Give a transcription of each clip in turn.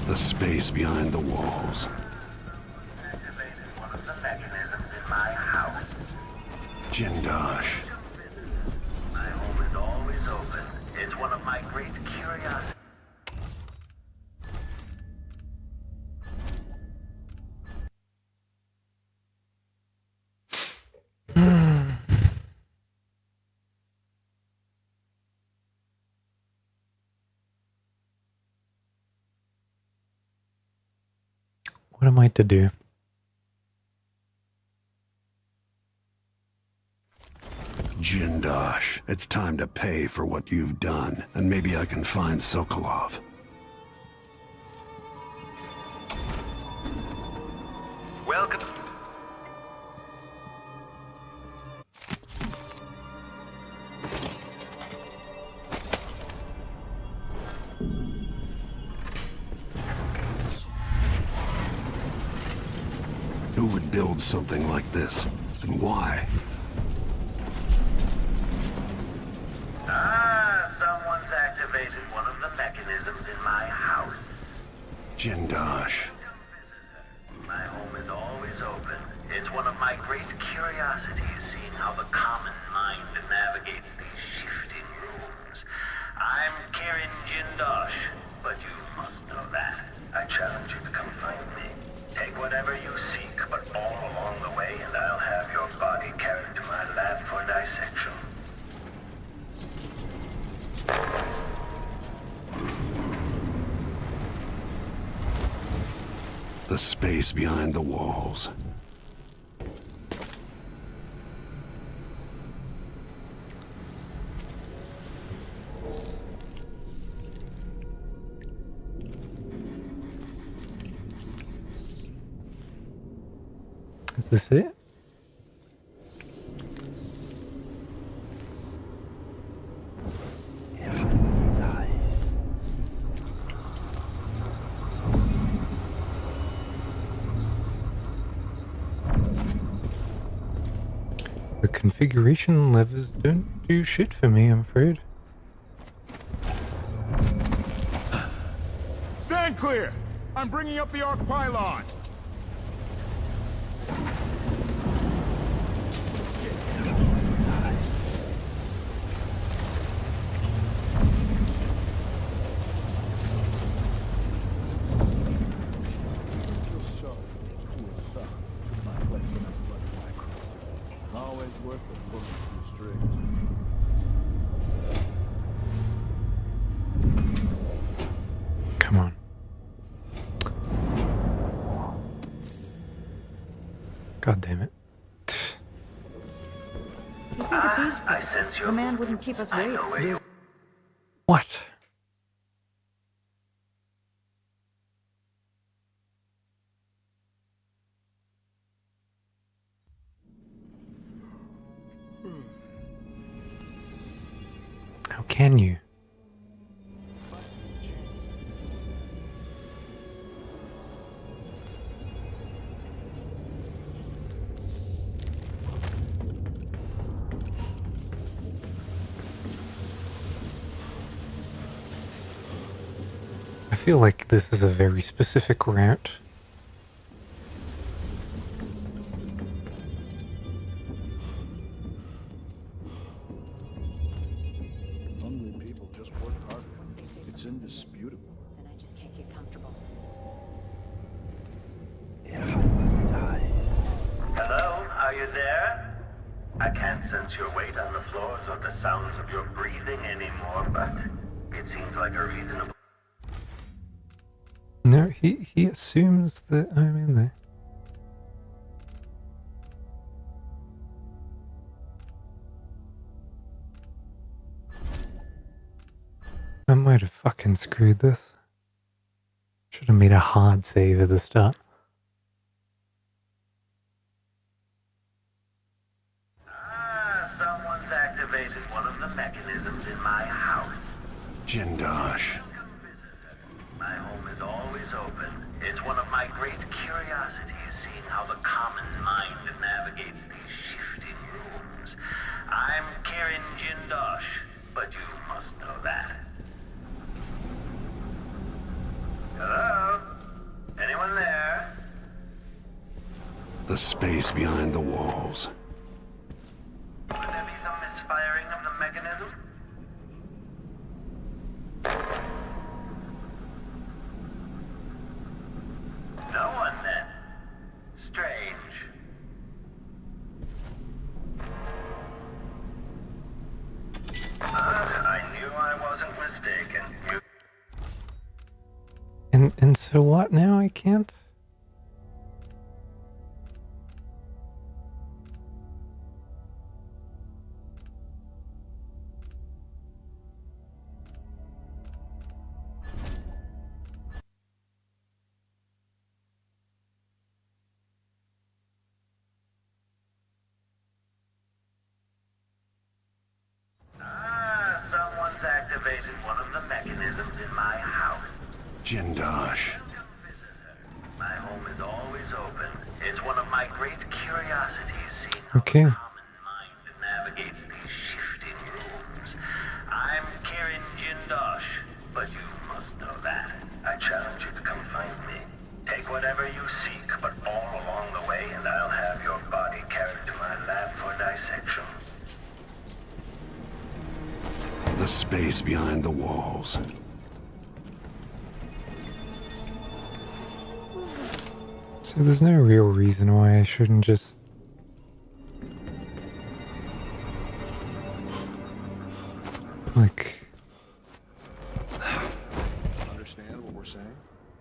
The space behind the walls. Activated one of the mechanisms in my house. Jindosh. My home is always open. It's one of my great curiosities. What am I to do? Jindosh, it's time to pay for what you've done, and maybe I can find Sokolov. Welcome. Who would build something like this, and why? Someone's activated one of the mechanisms in my house. Jindosh. My home is always open. It's one of my great curiosities, seeing how the common mind navigates these shifting rooms. I'm Karen Jindosh, but you must know that. I challenge you to come find me. Take whatever you seek, but all along the way, and I'll have your body carried to my lab for dissection. The space behind the walls. Is this it? Ja, das ist nice. The configuration levers don't do shit for me, I'm afraid. Stand clear! I'm bringing up the arc pylon! Always worth it pulling some strings. Come on. God damn it. You think at these I sense prices, your the man wouldn't keep us I waiting. know where you What? How can you? I feel like this is a very specific route. Hungry people just work hard. It's indisputable. And I just can't get comfortable. Ja, das ist nice. Hello, are you there? I can't sense your weight on the floors or the sounds of your breathing anymore, but it seems like a reasonable... No, he assumes that I'm in there. I might have fucking screwed this. Should have made a hard save at the start. Someone's activated one of the mechanisms in my house. Jindosh. My home is always open. It's one of my great curiosities, seeing how the common mind navigates these shifting rooms. I'm Karen Jindosh, but you must know that. Hello? The space behind the walls. Would there be some misfiring of the mechanism? No one then. Strange. I knew I wasn't mistaken. And so what now? I can't? Someone's activated one of the mechanisms in my house. Jindosh. My home is always open. It's one of my great curiosities, seeing how Okay. the common mind navigates these shifting rooms. I'm Kieran Jindosh, but you must know that. I challenge you to come find me. Take whatever you seek, but all along the way, and I'll have your body carried to my lab for dissection. The space behind the walls. So there's no real reason why I shouldn't just... like... Understand what we're saying?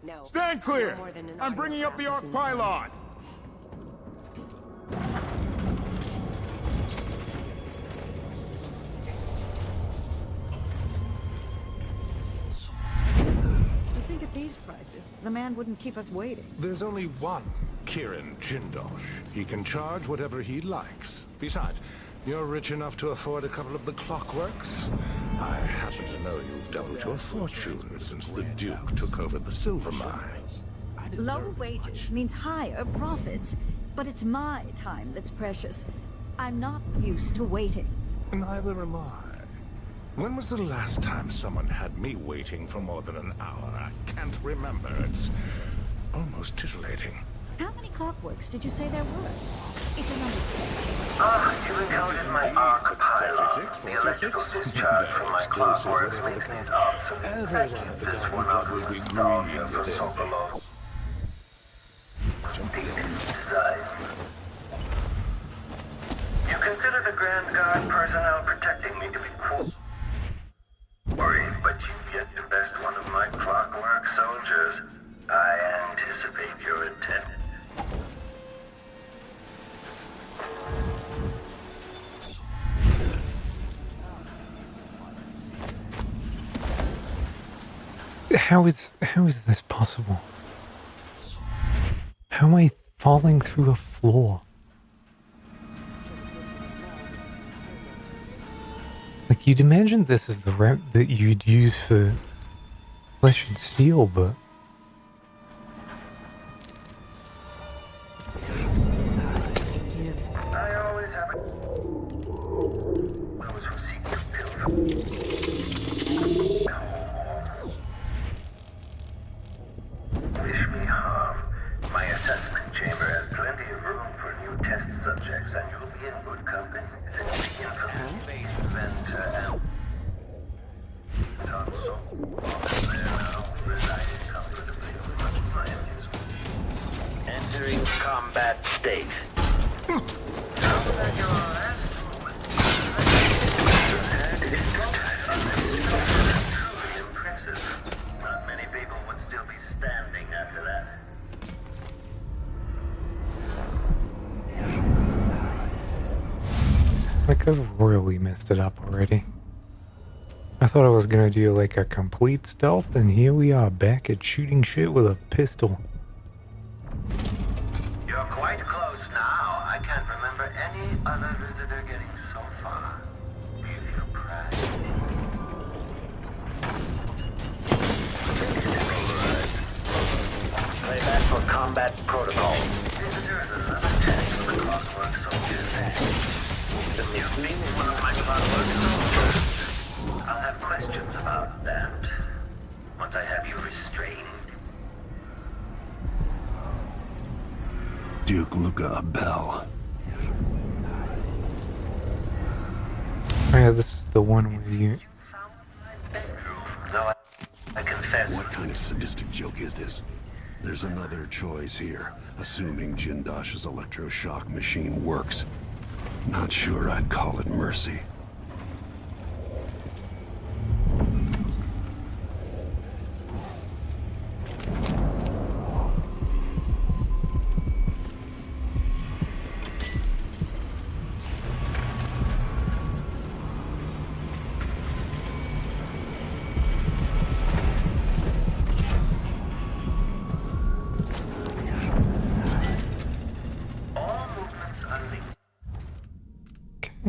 No. Stand clear! No more than an I'm bringing up the arc pylon! You think at these prices, the man wouldn't keep us waiting. There's only one Kieran Jindosh. He can charge whatever he likes. Besides, you're rich enough to afford a couple of the clockworks. I happen to know you've doubled your fortune since the Duke took over the silver mines. Lower wages means higher profits, but it's my time that's precious. I'm not used to waiting. Neither am I. When was the last time someone had me waiting for more than an hour? I can't remember. It's almost titillating. How many clockworks did you say there were? It's a number. You encountered my arc pylon. 46, The electrical 46. discharge from my clockworks Whatever makes the it count. obsolete. Everyone at the This garden one club of will be nostalgia green for with so envy. below. Design. You consider the Grand Guard personnel protecting me to be quote worried, but you've yet to best one of my clockwork soldiers. I anticipate your intent. How is this possible? How am I falling through a floor? Like, you'd imagine this is the ramp that you'd use for Flesh and Steel, but... I always have a... those who seek to pilfer. Wish me harm. My assessment chamber has plenty of room for new test subjects, and you'll be in good company. Since the infamous space inventor and... Tonso, there now, residing comfortably with much of my amusement. Entering combat state. Sounds like your last movement. Truly impressive. Not many people would still be standing after that. Like, I've royally messed it up already. I thought I was gonna do like a complete stealth, and here we are back at shooting shit with a pistol. You're quite close now. I can't remember any other visitor getting so far. Do you feel pride? Play back for combat protocol. Visitor is another test for the clockwork soldier's act. The mutiny is one of my clockwork soldiers. I'll have questions about that once I have you restrained. Duke Luca Abel. Oh yeah, this is the one where you... No, I confess. What kind of sadistic joke is this? There's another choice here, assuming Jindosh's electroshock machine works. Not sure I'd call it mercy. All movements unlinked. Okay.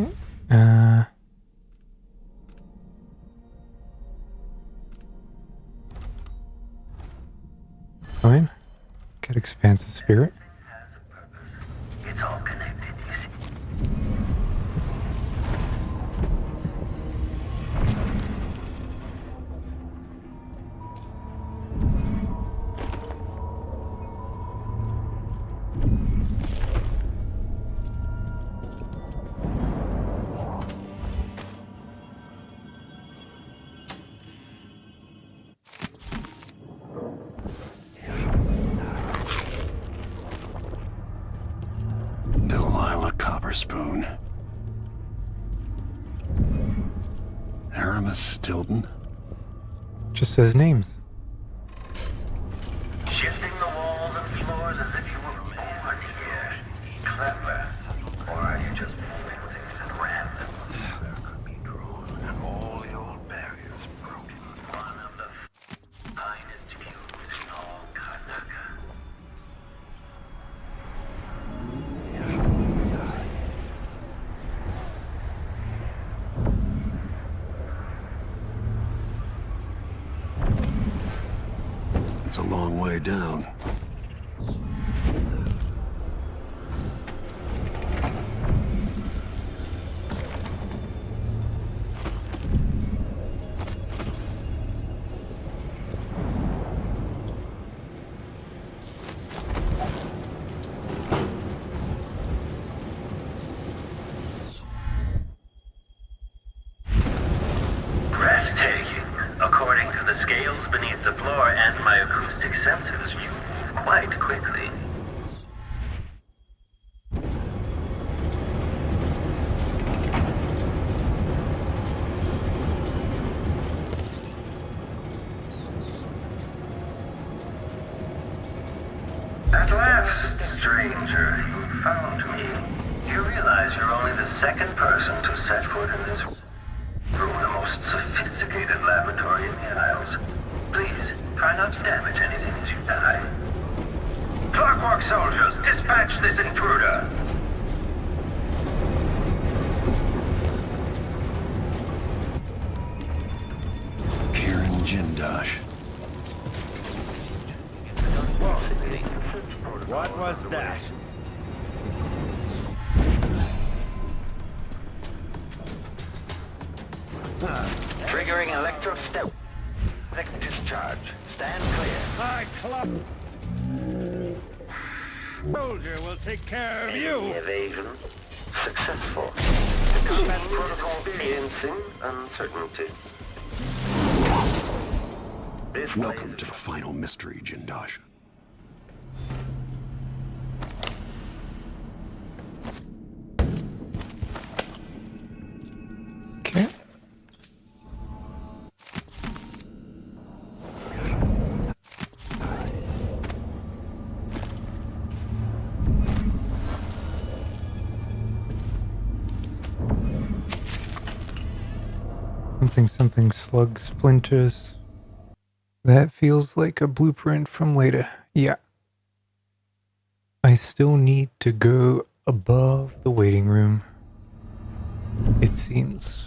Fine. Get expansive spirit. Has a purpose. It's all connected, you see. Delilah Copperspoon. Aramis Stilton. Just says names. Shifting the walls and floors as if you were born here. Clever. Or are you just moving things at random? There could be drawn and all the old barriers broken. One of the finest views in all Karnataka. It's a long way down. Breathtaking. According to the scales beneath the floor and my acoustic sensors, you move quite quickly. At last, stranger, you found me. You realize you're only the second person to set foot in this room, the most sophisticated laboratory in the Isles. Please, try not to damage anything as you die. Clockwork soldiers, dispatch this intruder! Kieran Jindosh. What was that? Triggering electrostatic discharge. Stand clear. My club soldier will take care of you. Evasion successful. Combat protocol experiencing uncertainty. This Welcome to the final mystery, Jindosh. Okay. Something slug splinters. That feels like a blueprint from later. Yeah. I still need to go above the waiting room. It seems.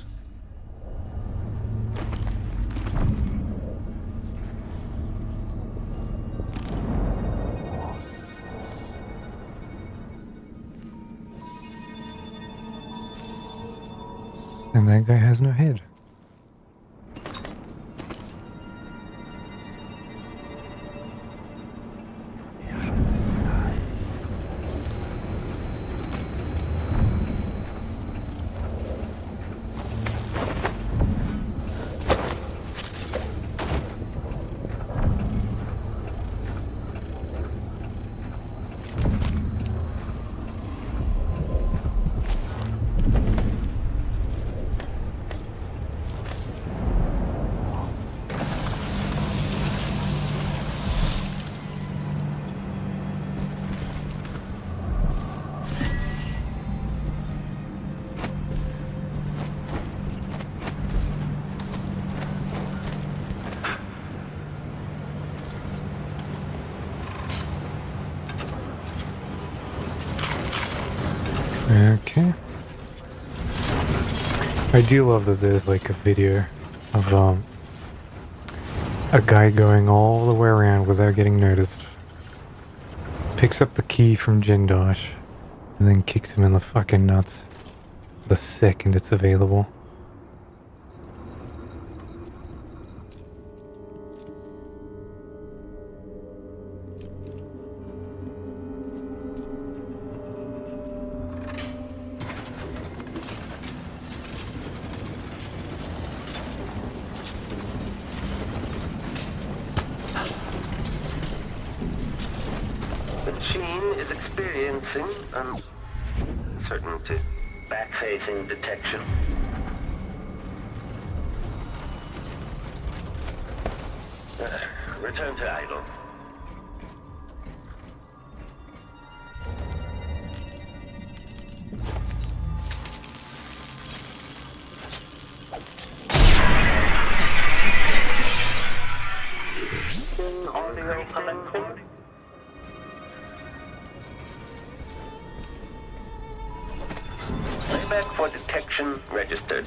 And that guy has no head. Okay. I do love that there's like a video of a guy going all the way around without getting noticed. Picks up the key from Jindosh and then kicks him in the fucking nuts the second it's available. The machine is experiencing uncertainty. Back-facing detection. Return to idle. Audio collecting. Playback for detection registered.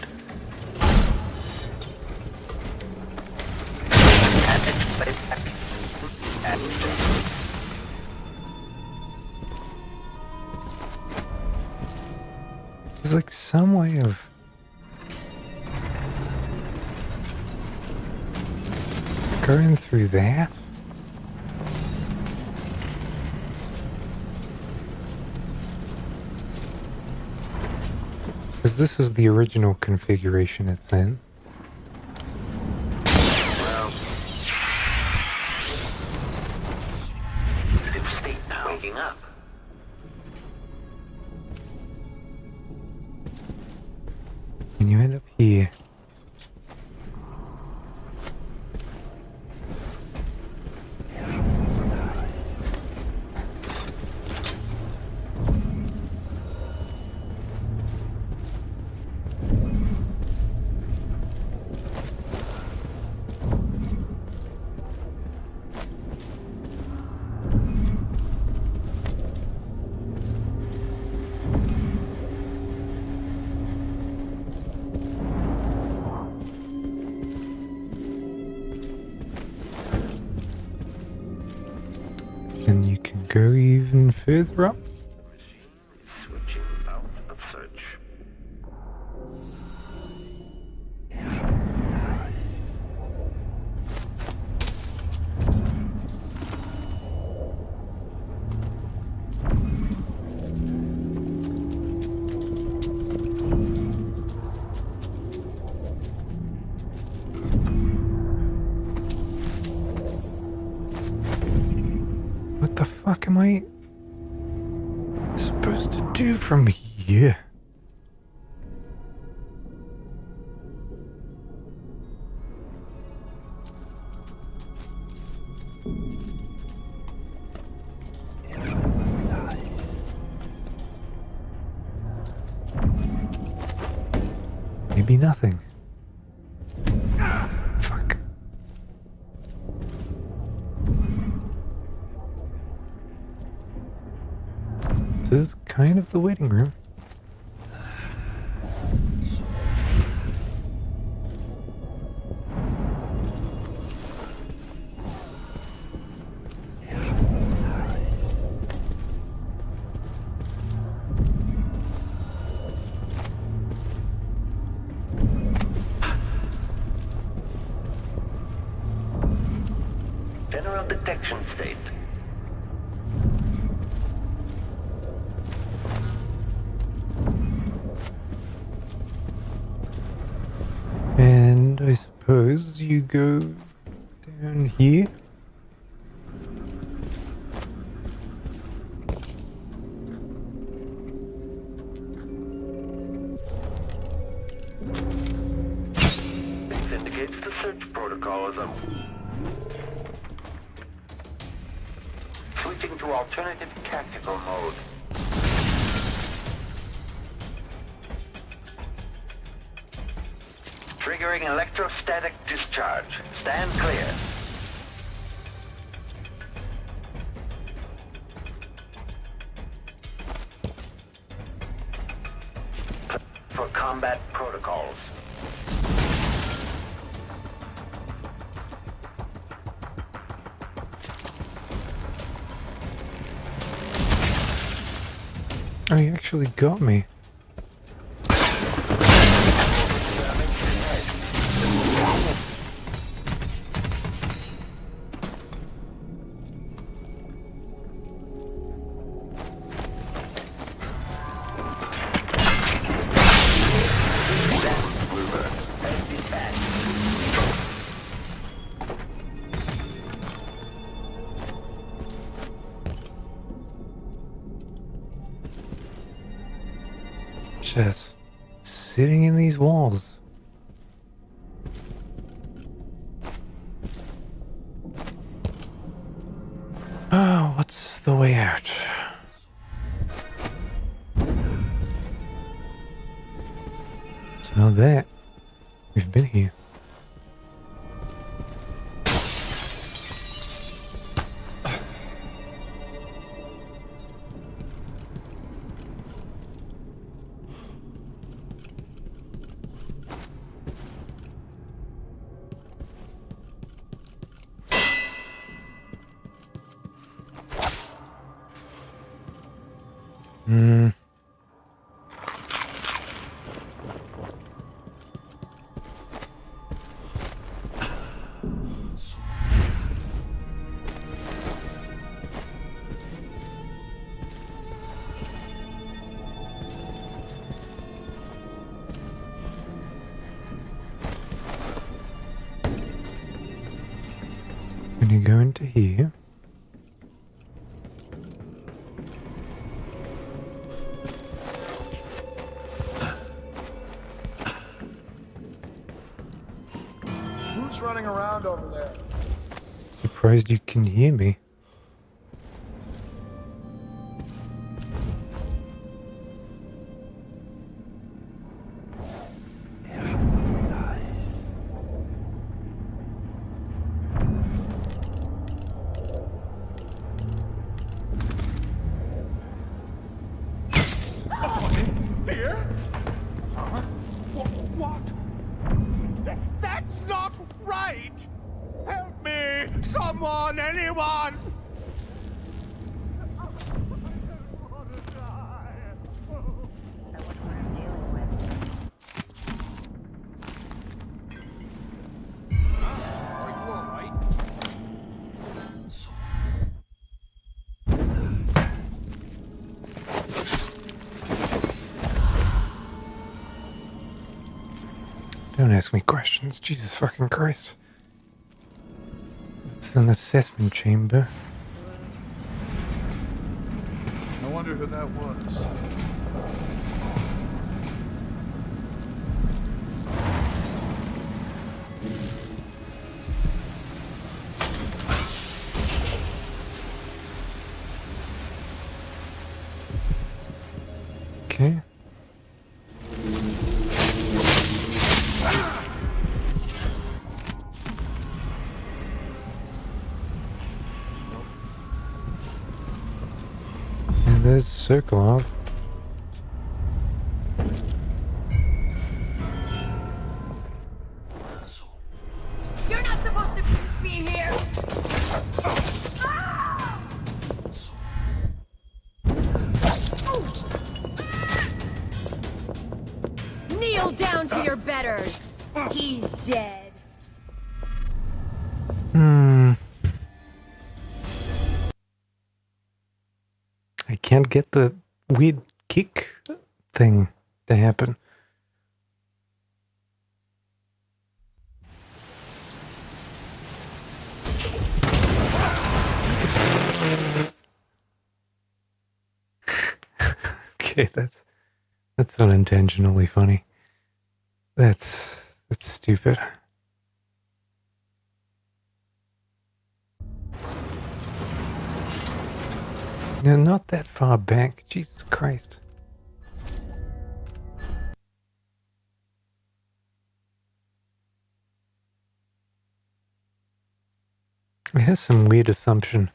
There's like some way of going through that. Because this is the original configuration it's in. Well, it's state now. Waking up. And you end up here. And you can go even further up. Switching out of search. What the fuck am I supposed to do from here? Maybe nothing. Fuck. This is kind of the waiting room. General detection state. And I suppose you go down here. This indicates the search protocol is up. Switching to alternative tactical mode. Triggering electrostatic discharge. Stand clear. combat protocols. Oh, you actually got me. Just sitting in these walls. Oh, what's the way out? It's not that. We've been here. When you go into here, Who's running around over there? surprised you can hear me. Here? Huh? What? That's not right! Help me! Someone! Anyone! Don't ask me questions, Jesus fucking Christ. It's an assessment chamber. I wonder who that was. Okay. And there's Sokolov. You're not supposed to be here! Kneel down to your betters! He's dead. I can't get the weird kick thing to happen. Okay, that's unintentionally funny. That's stupid. No, not that far back. Jesus Christ. It has some weird assumption.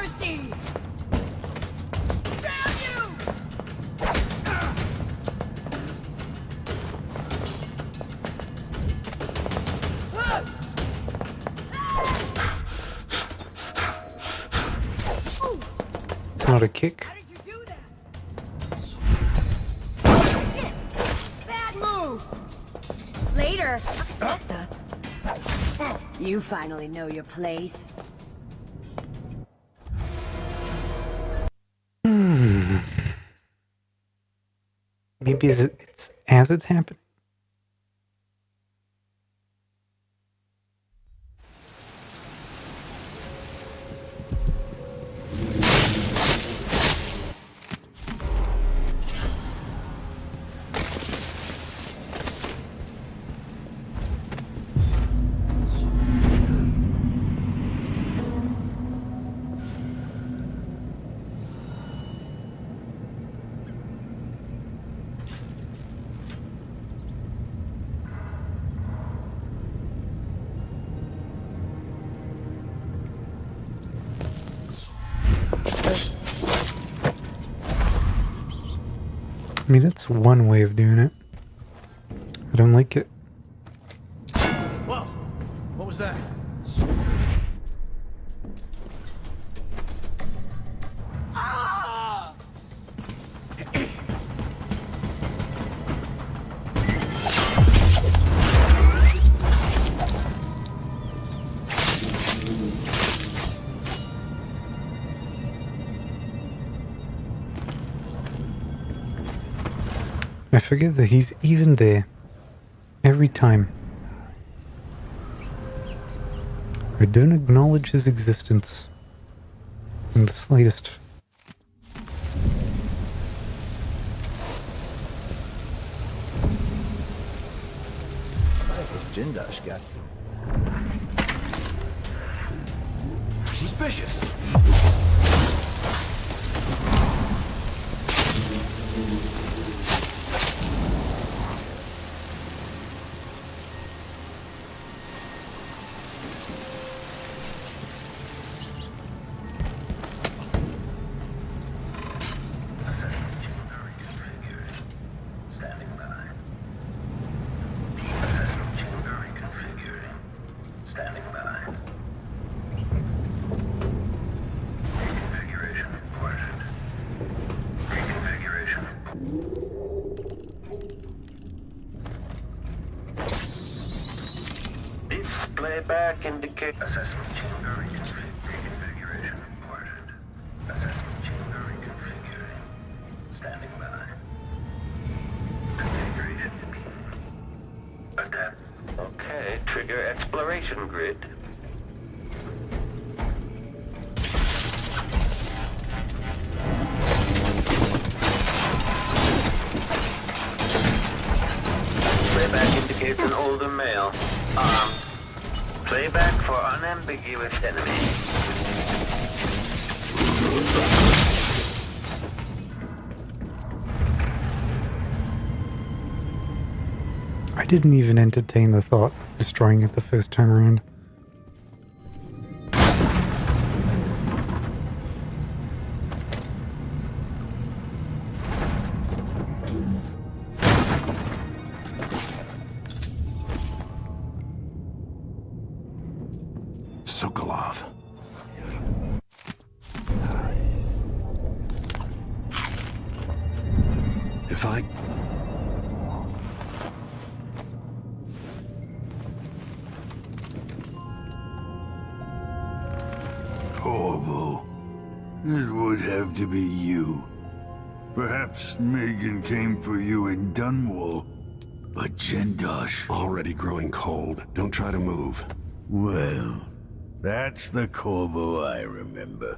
mercy! Damn you! It's not a kick. How did you do that? Shit! Bad move! Later. What the? You finally know your place. Maybe it's as it's happening. I mean, that's one way of doing it. I don't like it. Whoa! What was that? I forget that he's even there. Every time. I don't acknowledge his existence in the slightest. What has this Jindosh got? Suspicious! Playback indicate assessment chamber reconfiguration reported. Assessment chamber reconfiguring. Standing by. Configuration adapt. Okay, trigger exploration grid. Playback indicates an older male. Armed. Playback for unambiguous enemy. I didn't even entertain the thought of destroying it the first time around. Sokolov. If I... Corvo. It would have to be you. Perhaps Megan came for you in Dunwall, but Jindosh... Already growing cold. Don't try to move. Well, that's the Corvo I remember.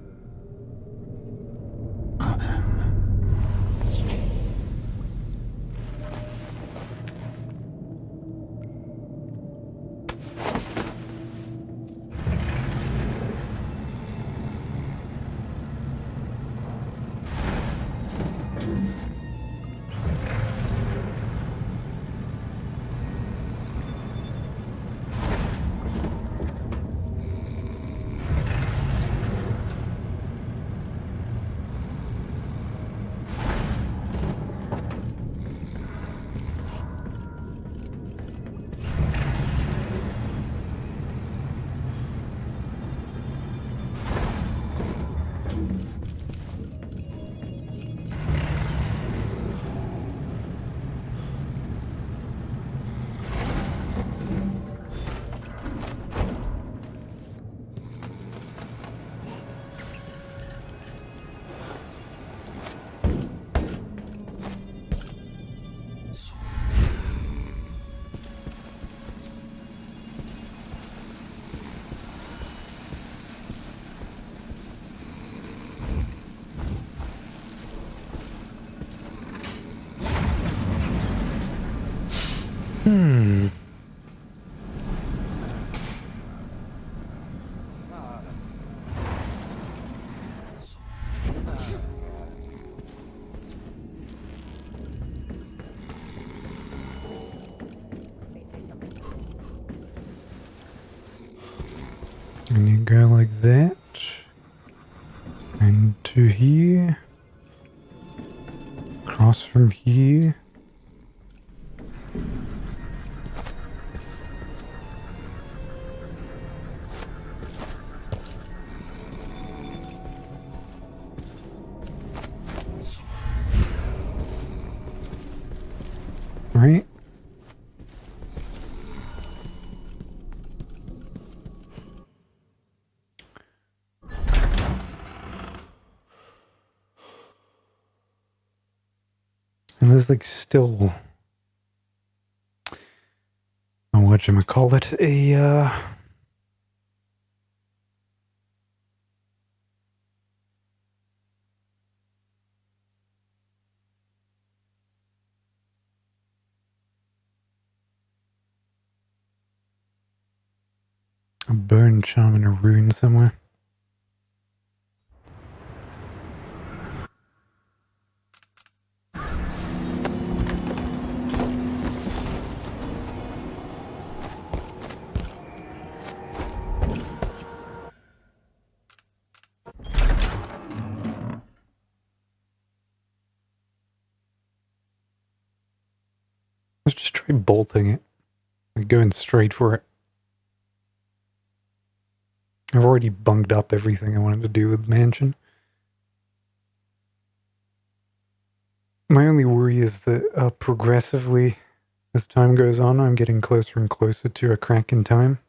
And you go like that. And to here. Cross from here. Right? And there's like still, whatchamacallit, a burn charm in a ruin somewhere. Let's just try bolting it. Like going straight for it. I've already bunged up everything I wanted to do with the mansion. My only worry is that progressively, as time goes on, I'm getting closer and closer to a crack in time.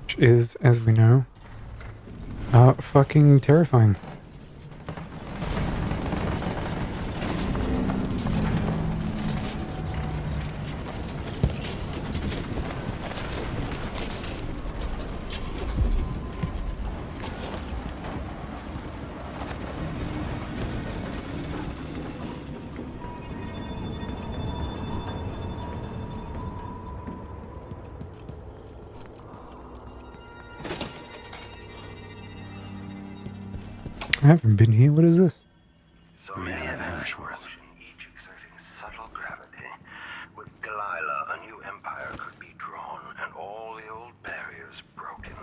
Which is, as we know, fucking terrifying. I haven't been here. What is this? Brianna Ashworth. Each exerting subtle gravity. With Delilah, a new empire could be drawn, and all the old barriers broken.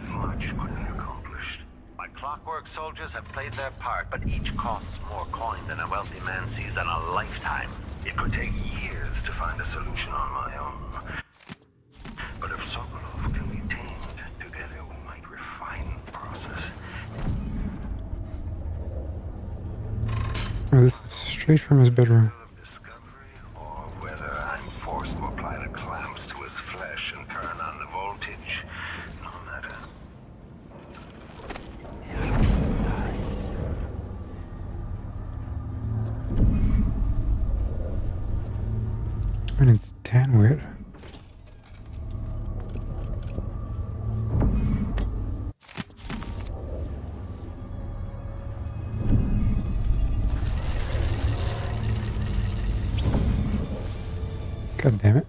Much could be accomplished. My clockwork soldiers have played their part, but each costs more coin than a wealthy man sees in a lifetime. It could take years to find a solution on my own. But if Sokolov can be tamed, together we might refine the process. Oh, this is straight from his bedroom. Discovery, or whether I'm forced to apply the clamps to his flesh and turn on the voltage, no matter. And it's tan weird. God damn it.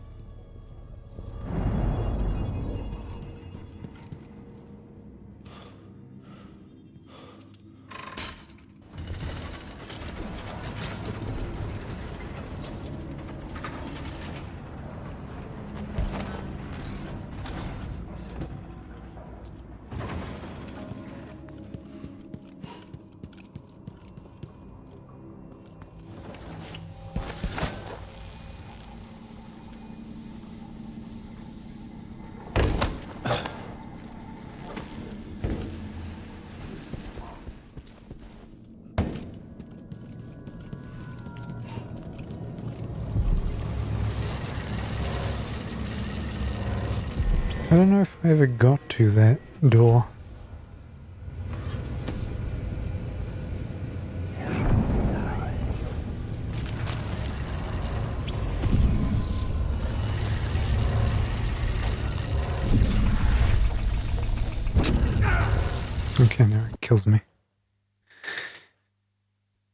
I don't know if I ever got to that door. Okay, now it kills me.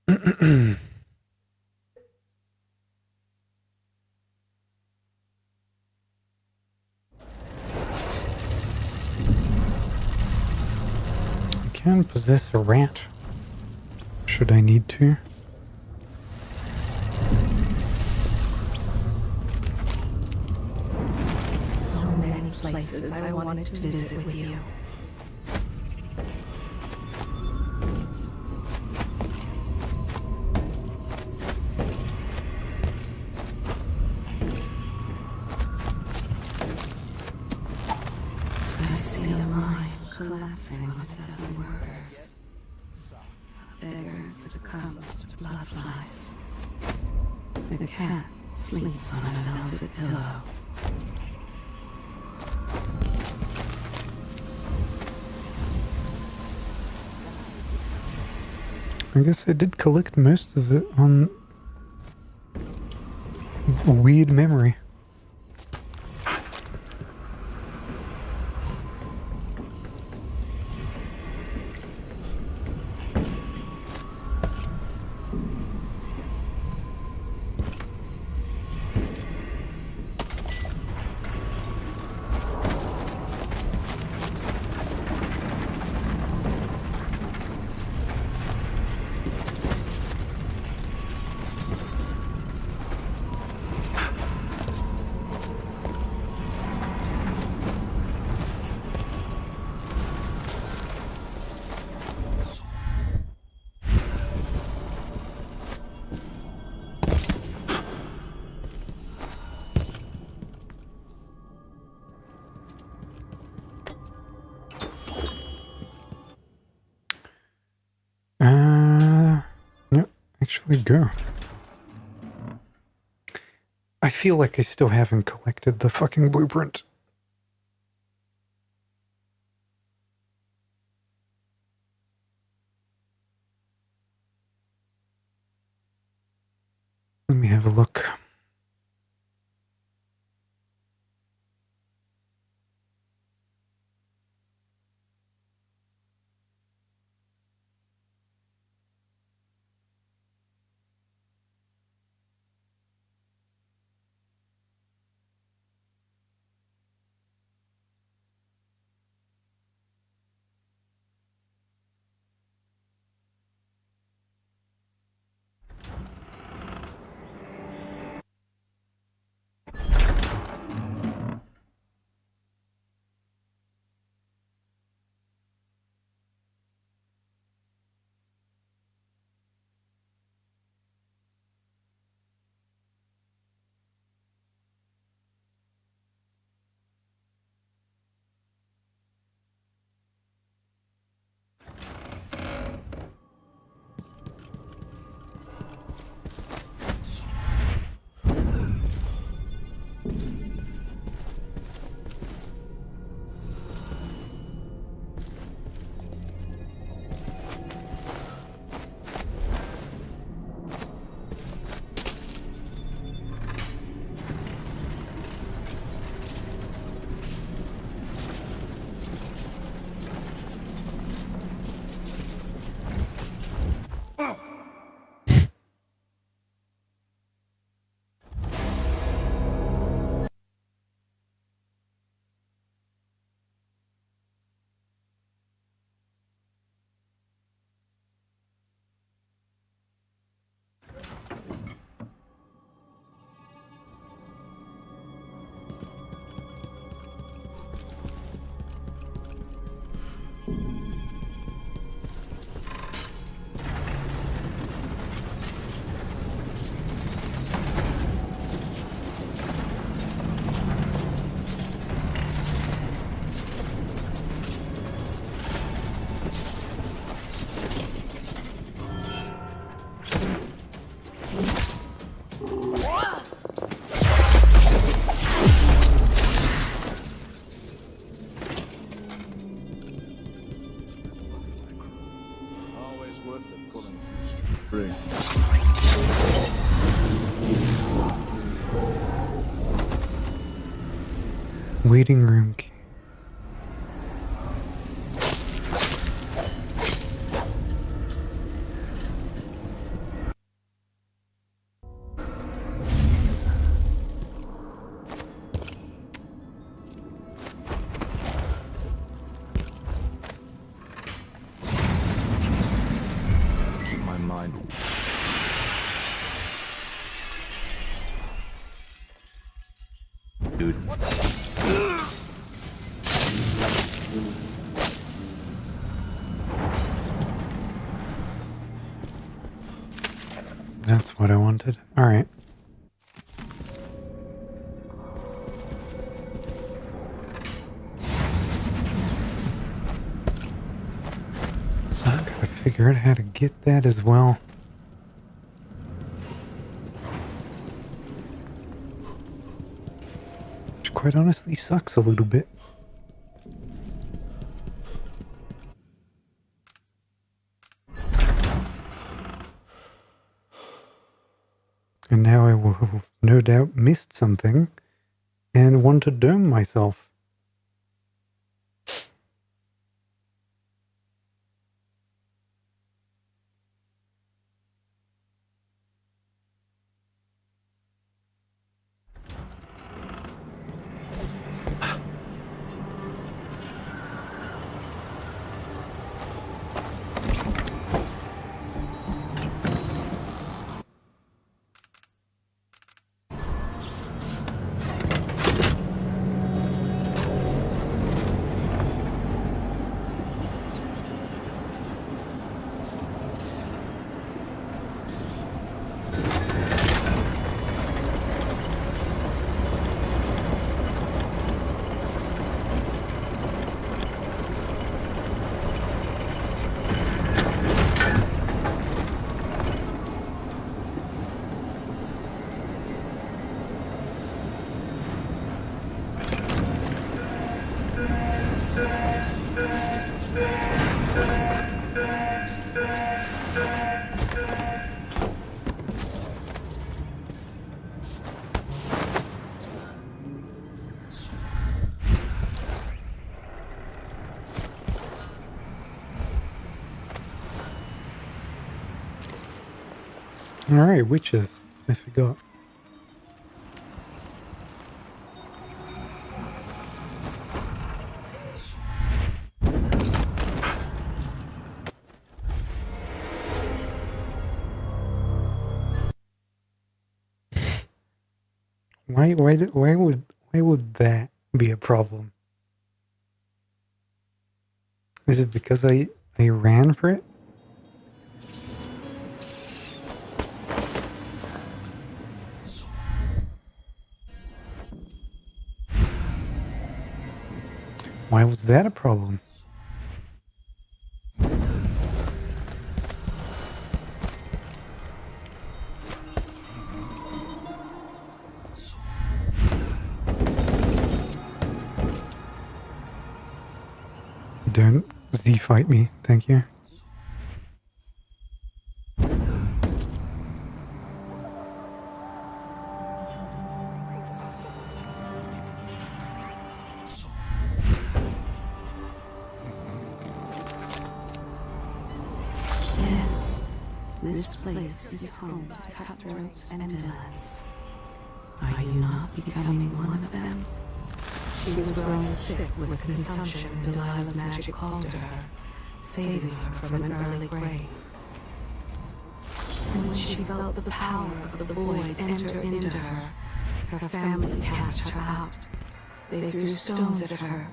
I can possess a rat, should I need to. places I wanted to visit with you. I see a mine collapsing on a dozen workers. A beggar succumbs to blood flies. The cat sleeps on a velvet pillow. I guess I did collect most of it on weird memory. Yep, actually go. I feel like I still haven't collected the fucking blueprint. Let me have a look. Waiting room key. Keep my mind. Dude. That's what I wanted. Alright. So I gotta figure out how to get that as well. Which quite honestly sucks a little bit. And now I will have no doubt missed something and want to dome myself. Alright, witches. I forgot. Why would that be a problem? Is it because I ran for it? Why was that a problem? Don't Z-fight me, thank you. Yes, this place is home to cutthroats and villains. Are you not becoming one of them? She was growing sick with consumption when Delilah's magic called to her, saving her from an early grave. And when she felt the power of the void enter into her, her family cast her out. They threw stones at her,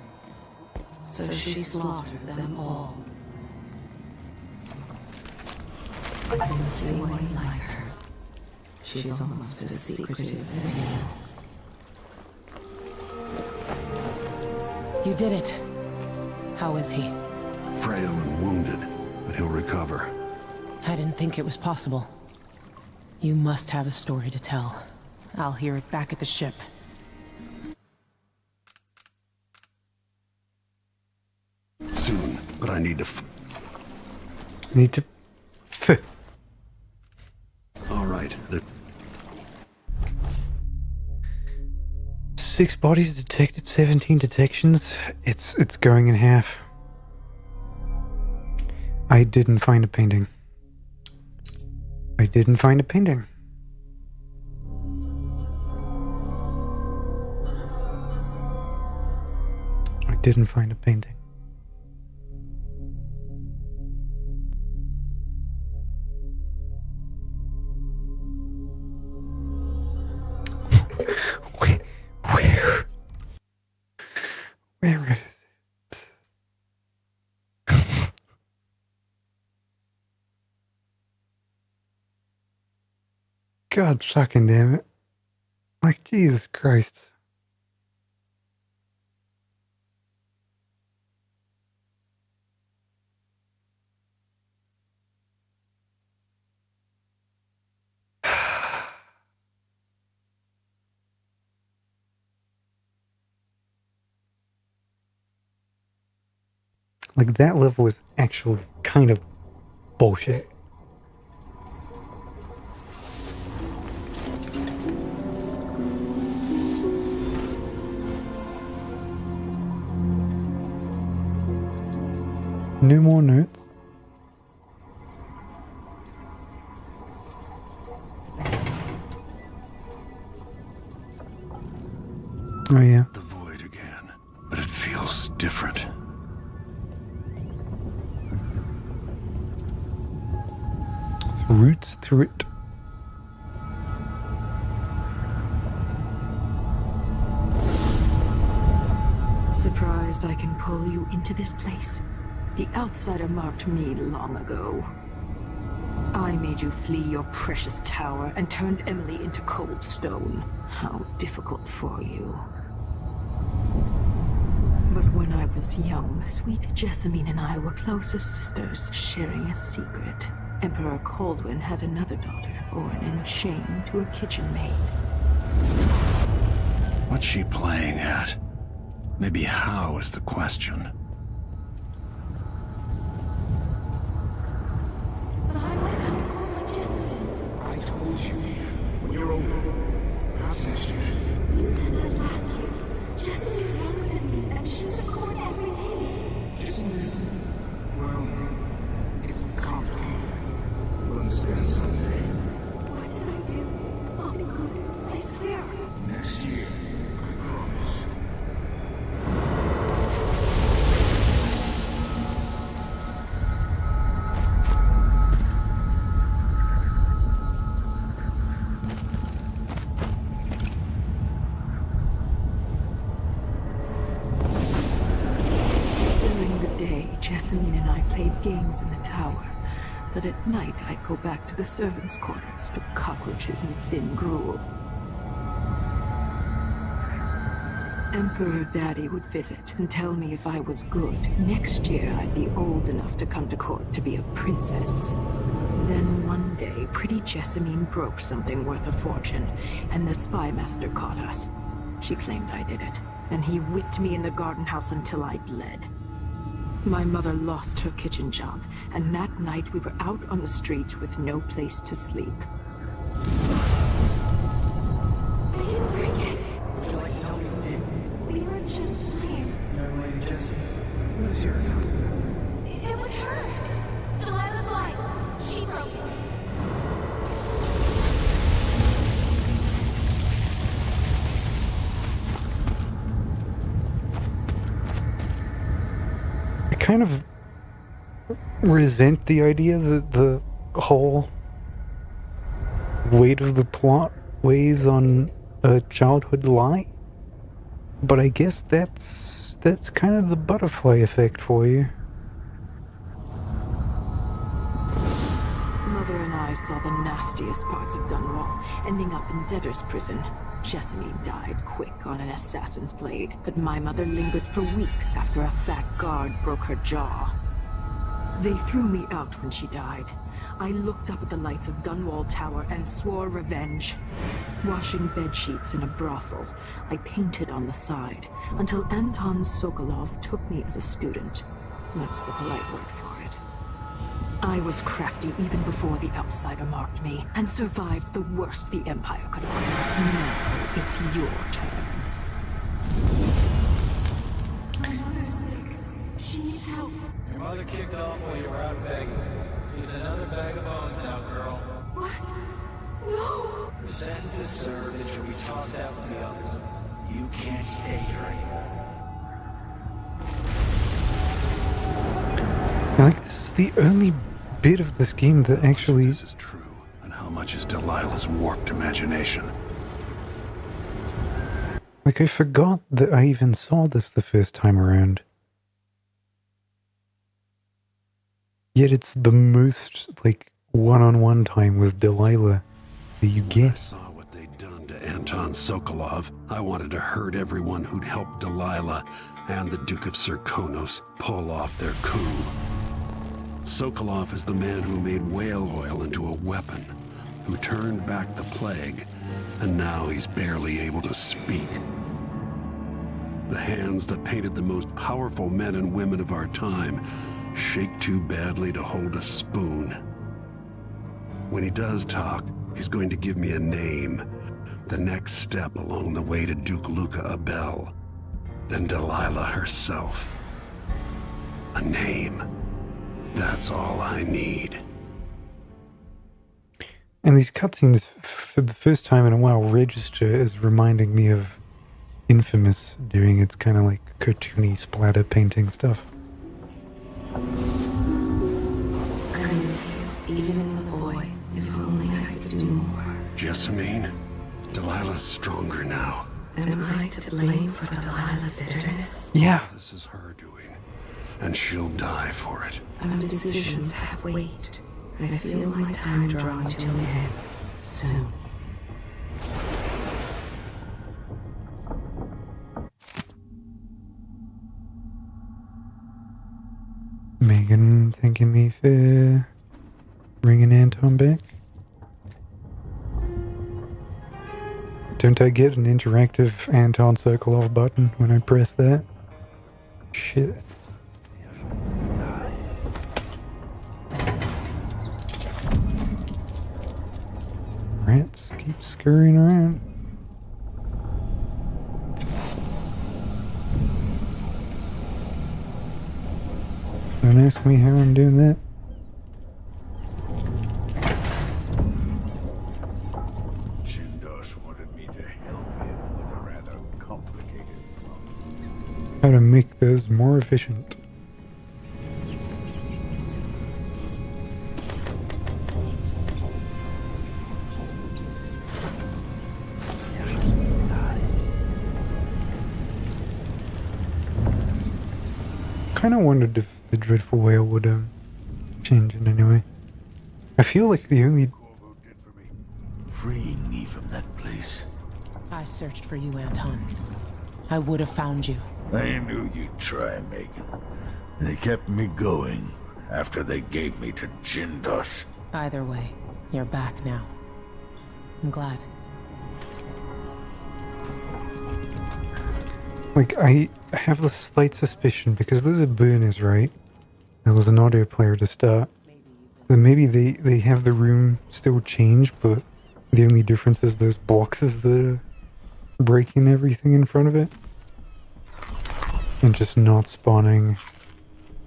so she slaughtered them all. I can see why you like her. She's almost as secretive as you. You did it. How is he? Frail and wounded, but he'll recover. I didn't think it was possible. You must have a story to tell. I'll hear it back at the ship. Soon, but I need to All right. 6 bodies detected, 17 detections. It's going in half. I didn't find a painting. I didn't find a painting. I didn't find a painting. Where is it? God fucking damn it. Like, Jesus Christ. Like, that level is actually kind of bullshit. No more notes. Oh yeah. The void again, but it feels different. Roots through it. Surprised I can pull you into this place? The outsider marked me long ago. I made you flee your precious tower and turned Emily into cold stone. How difficult for you. But when I was young, sweet Jessamine and I were close as sisters, sharing a secret. Emperor Kaldwin had another daughter, born in shame to a kitchen maid. What's she playing at? Maybe how is the question. I told you when you're older. Perhaps next year. You said that last year. Jessica is younger than me, and she's a court every day. Just listen. Well, it's complicated. You'll understand someday. What did I do? I'll be good. I swear. Next year, I promise. Jessamine and I played games in the tower, but at night I'd go back to the servants' quarters for cockroaches and thin gruel. Emperor Daddy would visit and tell me if I was good. Next year I'd be old enough to come to court to be a princess. Then one day, pretty Jessamine broke something worth a fortune, and the spy master caught us. She claimed I did it, and he whipped me in the garden house until I bled. My mother lost her kitchen job, and that night we were out on the streets with no place to sleep. I didn't bring it. Would you like to tell me who did? We were just playing. Young lady Jessie. Who's your account? It was her. Delilah's line. She broke it. I kind of resent the idea that the whole weight of the plot weighs on a childhood lie, but I guess that's kind of the butterfly effect for you. Mother and I saw the nastiest parts of Dunwall, ending up in debtor's prison. Jessamine died quick on an assassin's blade, but my mother lingered for weeks after a fat guard broke her jaw. They threw me out when she died. I looked up at the lights of Dunwall Tower and swore revenge. Washing bedsheets in a brothel, I painted on the side, until Anton Sokolov took me as a student. That's the polite word for it. I was crafty even before the outsider marked me, and survived the worst the Empire could offer. Now it's your turn. My mother's sick. She needs help. Your mother kicked off while you were out begging. She's another bag of bones now, girl. What? No! Your sentence is served and you'll be tossed out with the others. You can't stay here anymore. I think this is the only bit of this game that actually... This is true, and how much is Delilah's warped imagination? Like, I forgot that I even saw this the first time around. Yet it's the most, like, one-on-one time with Delilah do you I get? saw what they'd done to Anton Sokolov. I wanted to hurt everyone who'd helped Delilah and the Duke of Serkonos pull off their coup. Sokolov is the man who made whale oil into a weapon, who turned back the plague, and now he's barely able to speak. The hands that painted the most powerful men and women of our time shake too badly to hold a spoon. When he does talk, he's going to give me a name, the next step along the way to Duke Luca Abel, then Delilah herself. A name. That's all I need. And these cutscenes, for the first time in a while, register as reminding me of Infamous doing its kind of like cartoony splatter painting stuff. I'm with you, even in the void. If only I could do more. Jessamine, Delilah's stronger now. Am I to blame for Delilah's bitterness? Yeah. This is her doing, and she'll die for it. Our decisions have weight. I feel my time drawing to an end soon. Megan thanking me for bringing Anton back. Don't I get an interactive Anton Sokolov button when I press that? Shit. Rats keep scurrying around. Don't ask me how I'm doing that. Jindosh wanted me to help him with a rather complicated problem. How to make those more efficient. Kind of wondered if the dreadful whale would change in any way. I feel like the only Freeing me from that place. I searched for you, Anton. I would have found you. I knew you'd try, Megan. They kept me going after they gave me to Jindosh. Either way, you're back now. I'm glad. like I have the slight suspicion because those are burners, right? There was an audio player to start. Then maybe they have the room still changed, but the only difference is those boxes that are breaking everything in front of it. And just not spawning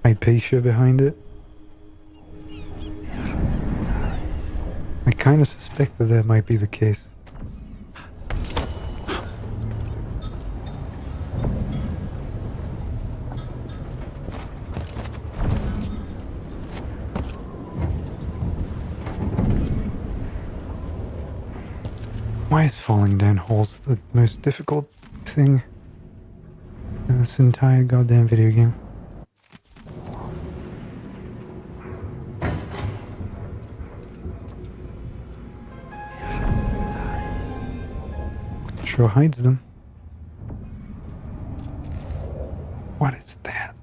Hypatia behind it. I kind of suspect that that might be the case. Why is falling down holes the most difficult thing in this entire goddamn video game? Sure hides them. What is that?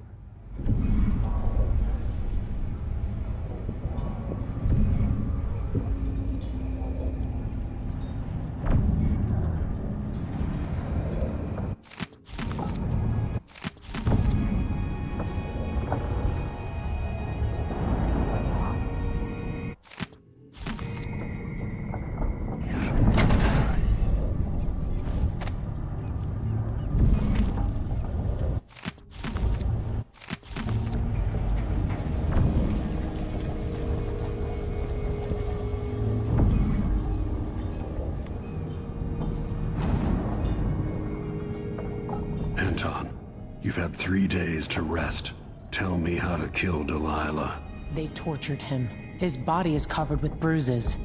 Anton, you've had 3 days to rest. Tell me how to kill Delilah. They tortured him. His body is covered with bruises.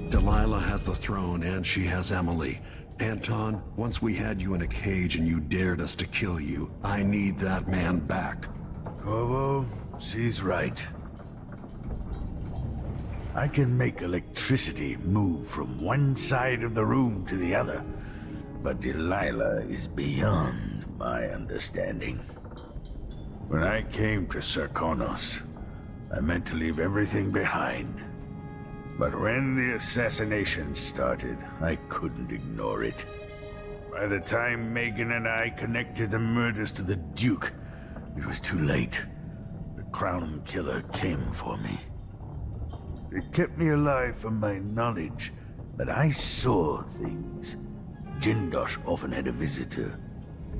Delilah has the throne and she has Emily. Anton, once we had you in a cage and you dared us to kill you, I need that man back. Corvo, she's right. I can make electricity move from one side of the room to the other, but Delilah is beyond my understanding. When I came to Serkonos, I meant to leave everything behind. But when the assassination started, I couldn't ignore it. By the time Megan and I connected the murders to the Duke, it was too late. The Crown Killer came for me. It kept me alive from my knowledge, but I saw things. Jindosh often had a visitor,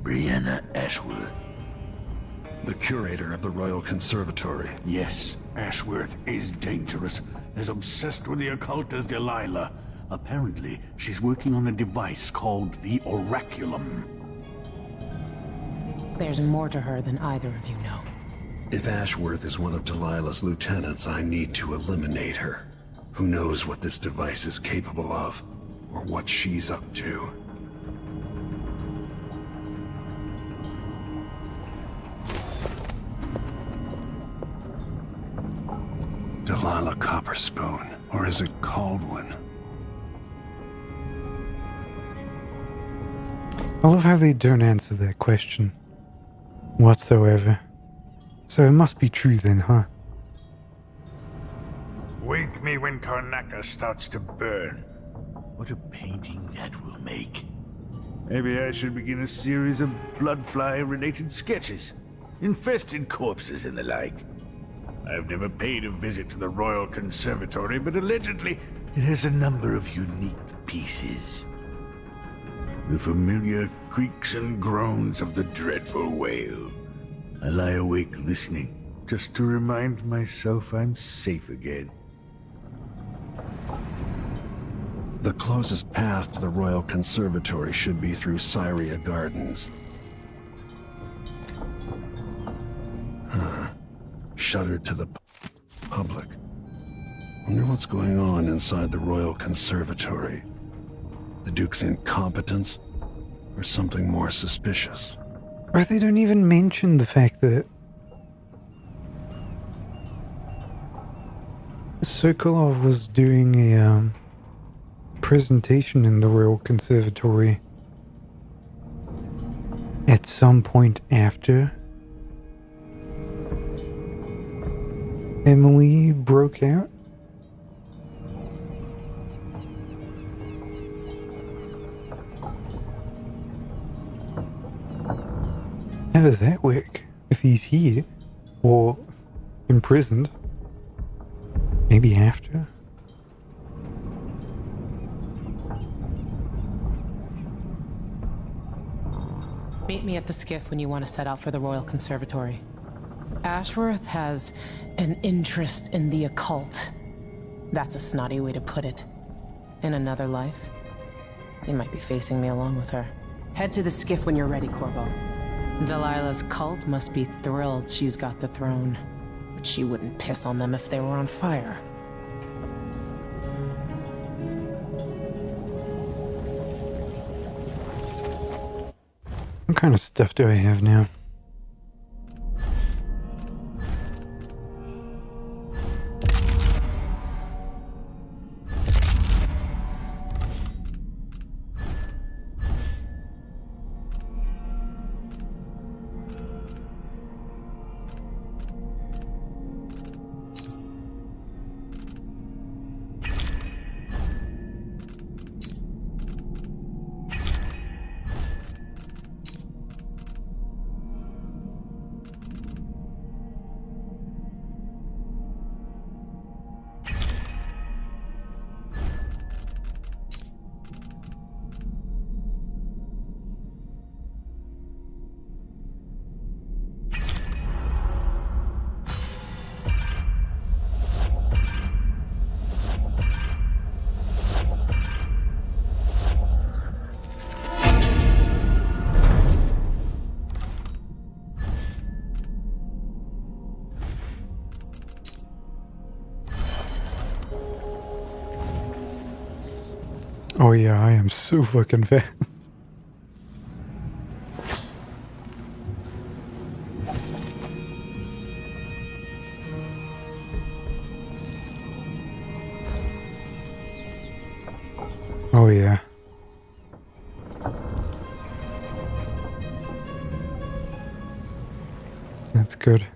Brianna Ashworth. The curator of the Royal Conservatory. Yes, Ashworth is dangerous, as obsessed with the occult as Delilah. Apparently, she's working on a device called the Oraculum. There's more to her than either of you know. If Ashworth is one of Delilah's lieutenants, I need to eliminate her. Who knows what this device is capable of, or what she's up to. Delilah Copperspoon, or is it Caldwin? I love how they don't answer that question whatsoever. So it must be true then, huh? Wake me when Karnaca starts to burn. What a painting that will make. Maybe I should begin a series of bloodfly-related sketches. Infested corpses and the like. I've never paid a visit to the Royal Conservatory, but allegedly it has a number of unique pieces. The familiar creaks and groans of the dreadful whale. I lie awake listening, just to remind myself I'm safe again. The closest path to the Royal Conservatory should be through Syria Gardens. Shuttered to the public. Wonder what's going on inside the Royal Conservatory. The Duke's incompetence, or something more suspicious? Or they don't even mention the fact that Sokolov was doing a presentation in the Royal Conservatory at some point after Emily broke out. How does that work? If he's here, or imprisoned, maybe after? Meet me at the skiff when you want to set out for the Royal Conservatory. Ashworth has an interest in the occult. That's a snotty way to put it. In another life, you might be facing me along with her. Head to the skiff when you're ready, Corvo. Delilah's cult must be thrilled she's got the throne, but she wouldn't piss on them if they were on fire. What kind of stuff do I have now? Oh yeah, I am so fucking fast. That's good.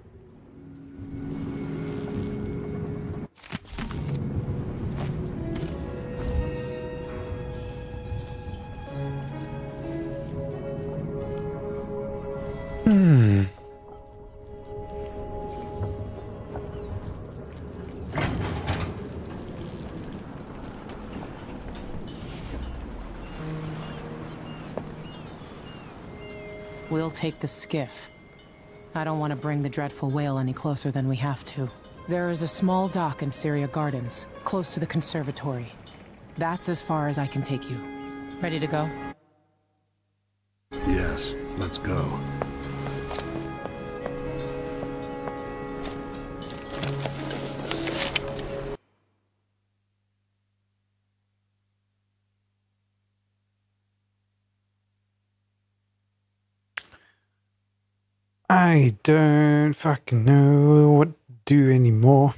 We'll take the skiff. I don't want to bring the dreadful whale any closer than we have to. There is a small dock in Syria Gardens, close to the conservatory. That's as far as I can take you. Ready to go? Yes, let's go. I don't fucking know what to do anymore.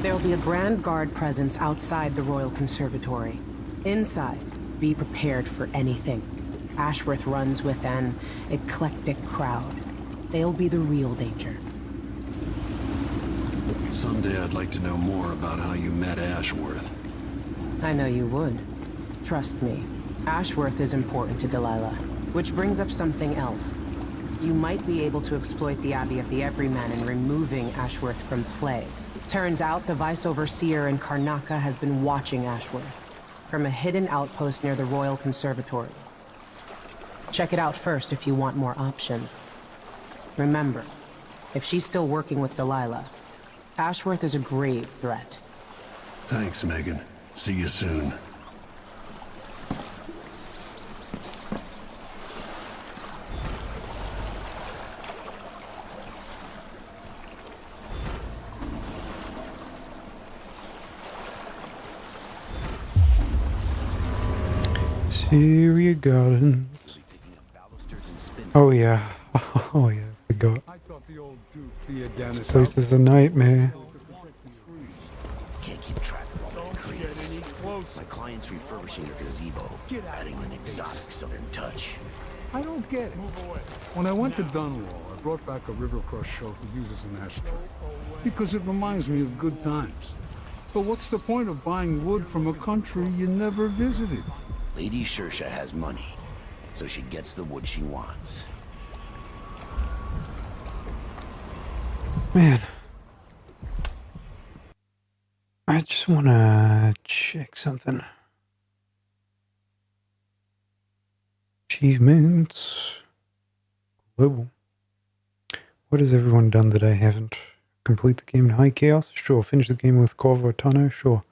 There will be a Grand Guard presence outside the Royal Conservatory. Inside, be prepared for anything. Ashworth runs with an eclectic crowd. They'll be the real danger. Someday I'd like to know more about how you met Ashworth. I know you would. Trust me. Ashworth is important to Delilah. Which brings up something else. You might be able to exploit the Abbey of the Everyman in removing Ashworth from play. Turns out the Vice Overseer in Karnaca has been watching Ashworth from a hidden outpost near the Royal Conservatory. Check it out first if you want more options. Remember, if she's still working with Delilah, Ashworth is a grave threat. Thanks, Megan. See you soon. Syria Gardens. Oh yeah. Oh yeah, I forgot. I thought the old Duke feared down This place is a nightmare. Can't keep track of all the creeps. My client's refurbishing a gazebo, adding an exotic southern touch. I don't get it. When I went to Dunwall, I brought back a River Cross show to use as an ashtray. Because it reminds me of good times. But what's the point of buying wood from a country you never visited? Lady Shersha has money, so she gets the wood she wants. Man. I just wanna check something. Achievements. Global. What has everyone done that I haven't? Complete the game in high chaos? Sure. Finish the game with Corvo Tano? Sure.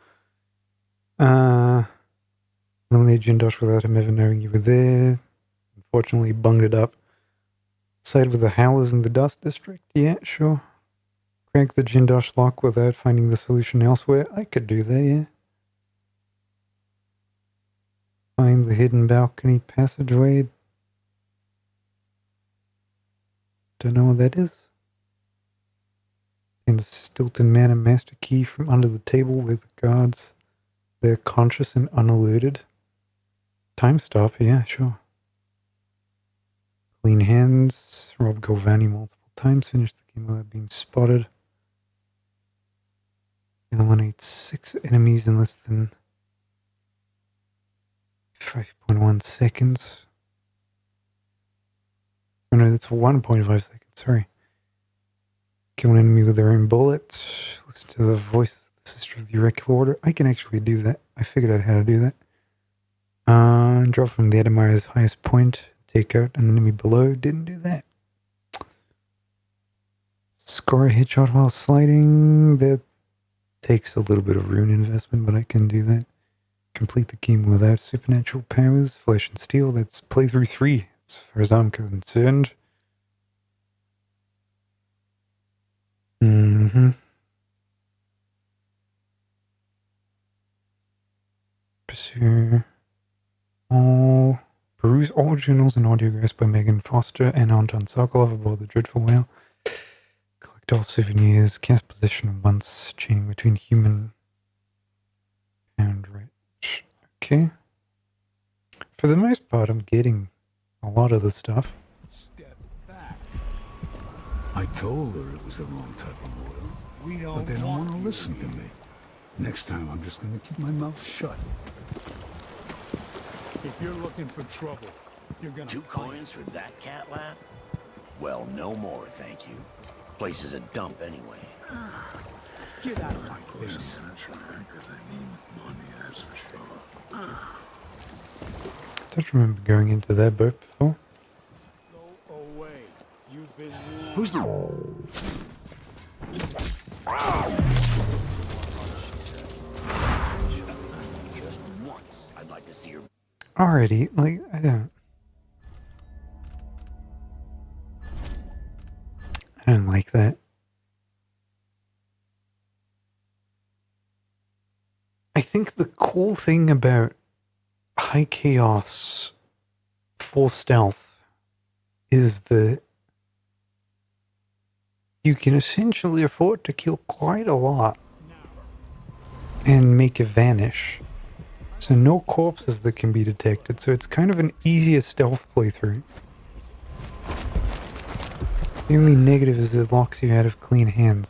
Eliminate Jindosh without him ever knowing you were there. Unfortunately, bunged it up. Side with the Howlers in the Dust District? Yeah, sure. Crank the Jindosh lock without finding the solution elsewhere? I could do that, yeah. Find the hidden balcony passageway. Don't know what that is. And the Stilton Manor master key from under the table where the guards, they're conscious and unalerted. Time stop, yeah, sure. Clean hands. Rob Galvani multiple times. Finish the game without being spotted. Eliminate 6 enemies in less than 5.1 seconds. Oh no, that's 1.5 seconds, sorry. Kill an enemy with their own bullet. Listen to the voice of the Sister of the Oracular Order. I can actually do that. I figured out how to do that. Drop from the Admirer's highest point. Take out an enemy below. Didn't do that. Score a headshot while sliding. That takes a little bit of rune investment, but I can do that. Complete the game without supernatural powers. Flesh and Steel. That's playthrough 3, as far as I'm concerned. pursue all... Peruse all journals and audiographs by Megan Foster and Anton Sokolov aboard the Dreadful Whale. Collect all souvenirs. Cast possession once. Chaining between human and rich. Okay. For the most part, I'm getting a lot of the stuff. Step back. I told her it was the wrong type of oil. But they don't want to listen to me. Next time, I'm just going to keep my mouth shut. If you're looking for trouble, you're gonna 2 coins for that cat lap? Well, no more, thank you. Place is a dump anyway. Get out of my face. Don't remember going into that boat before. Go away. You've been ruined. Who's the... Just once, I'd like to see her... Already, like, I don't like that. I think the cool thing about high chaos full stealth is that you can essentially afford to kill quite a lot and make it vanish. So no corpses that can be detected, so it's kind of an easier stealth playthrough. The only negative is it locks you out of clean hands.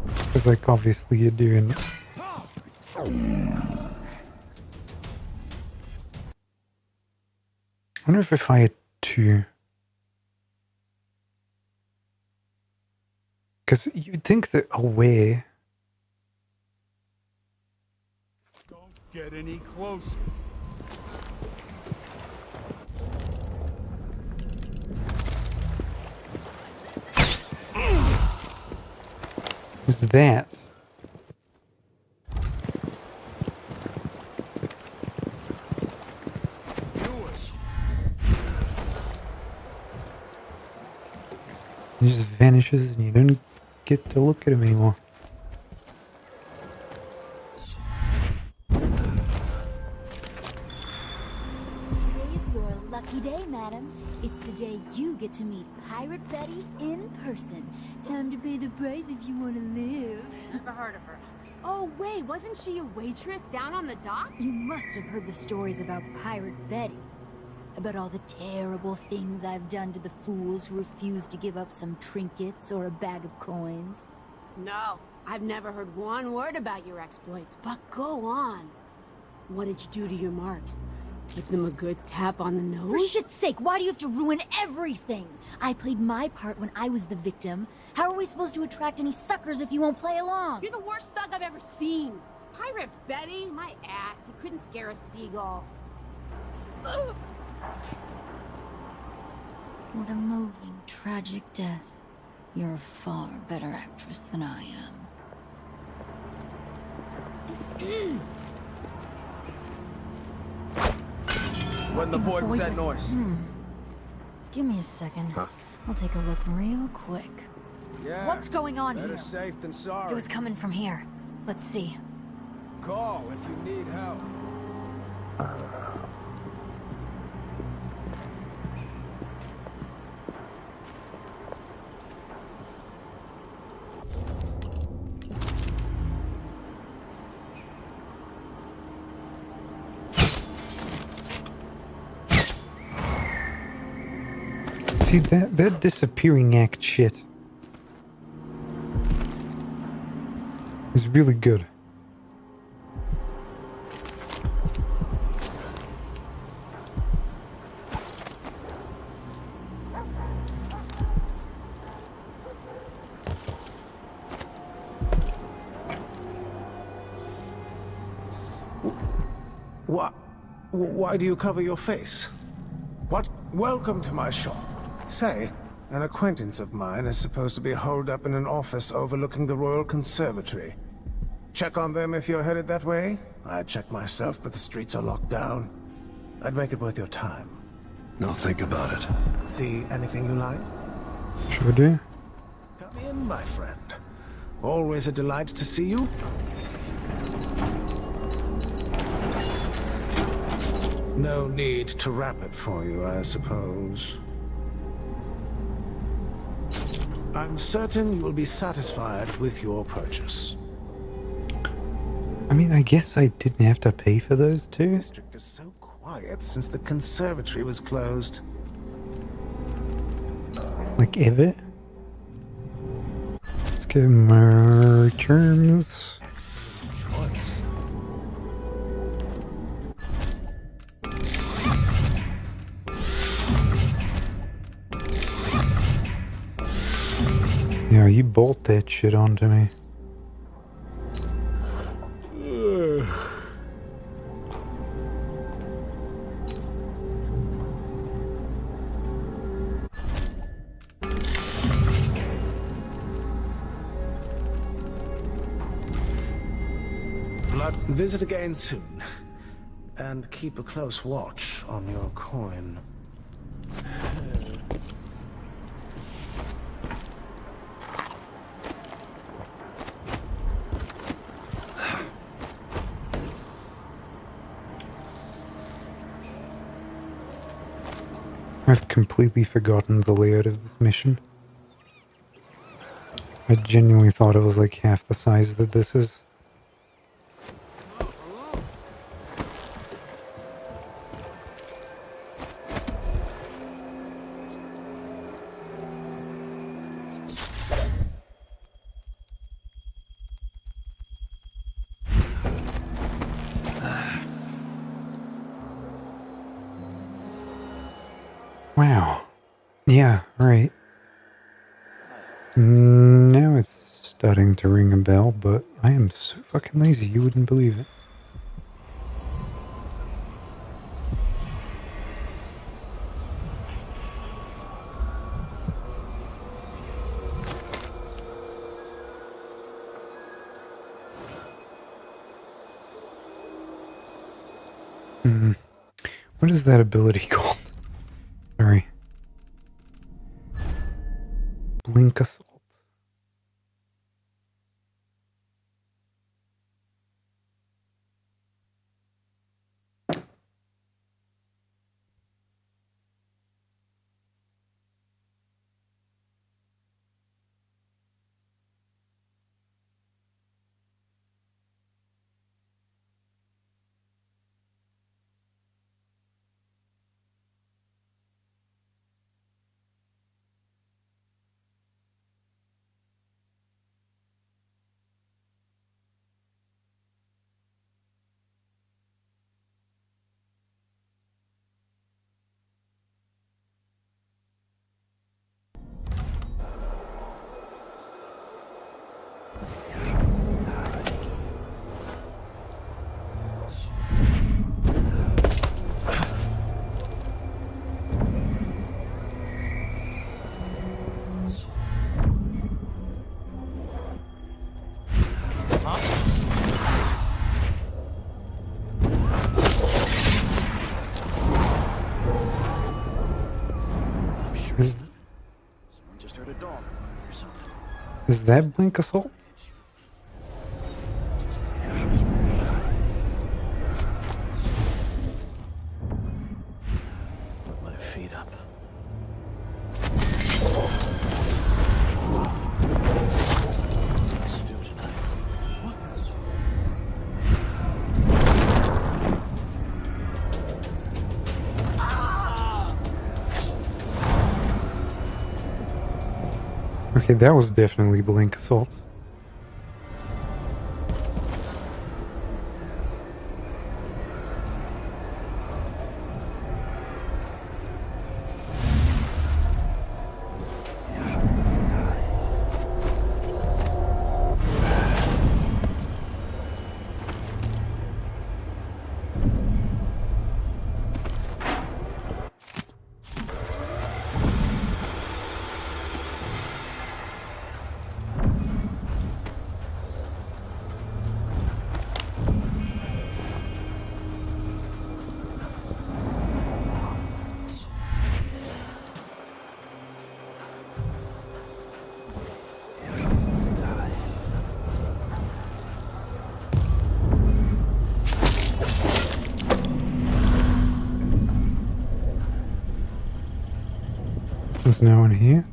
Because like obviously you do in... I wonder if I had to... Because you'd think that aware... Get any closer. Is that? He just vanishes and you don't get to look at him anymore. Lucky day, madam. It's the day you get to meet Pirate Betty in person. Time to pay the price if you want to live. Never heard of her. Oh, wait, wasn't she a waitress down on the dock? You must have heard the stories about Pirate Betty. About all the terrible things I've done to the fools who refuse to give up some trinkets or a bag of coins. No, I've never heard one word about your exploits, but go on. What did you do to your marks? Give them a good tap on the nose? For shit's sake, why do you have to ruin everything? I played my part when I was the victim. How are we supposed to attract any suckers if you won't play along? You're the worst thug I've ever seen. Pirate Betty? My ass. You couldn't scare a seagull. What a moving, tragic death. You're a far better actress than I am. What in the void was that noise? Give me a second. Huh? I'll take a look real quick. Yeah. What's going on Better here? safe than sorry. It was coming from here. Let's see. Call if you need help. See, that disappearing act shit is really good. Why do you cover your face? What? Welcome to my shop. Say, an acquaintance of mine is supposed to be holed up in an office overlooking the Royal Conservatory. Check on them if you're headed that way. I'd check myself, but the streets are locked down. I'd make it worth your time. I'll think about it. See anything you like? Sure do. Come in, my friend. Always a delight to see you. No need to wrap it for you, I suppose. I'm certain you will be satisfied with your purchase. I mean, I guess I didn't have to pay for those two. The district is so quiet since the conservatory was closed. Like ever? Let's get more terms. Excellent choice. Yeah, you bolt that shit onto me. Visit again soon. And keep a close watch on your coin. I've completely forgotten the layout of this mission. I genuinely thought it was like half the size that this is. Wow. Yeah, right. Now it's starting to ring a bell, but I am so fucking lazy, you wouldn't believe it. What is that ability called? Sorry. Blink Assault. Is that Blink Assault? Put my feet up. Okay, that was definitely Blink Assault. There's no one here.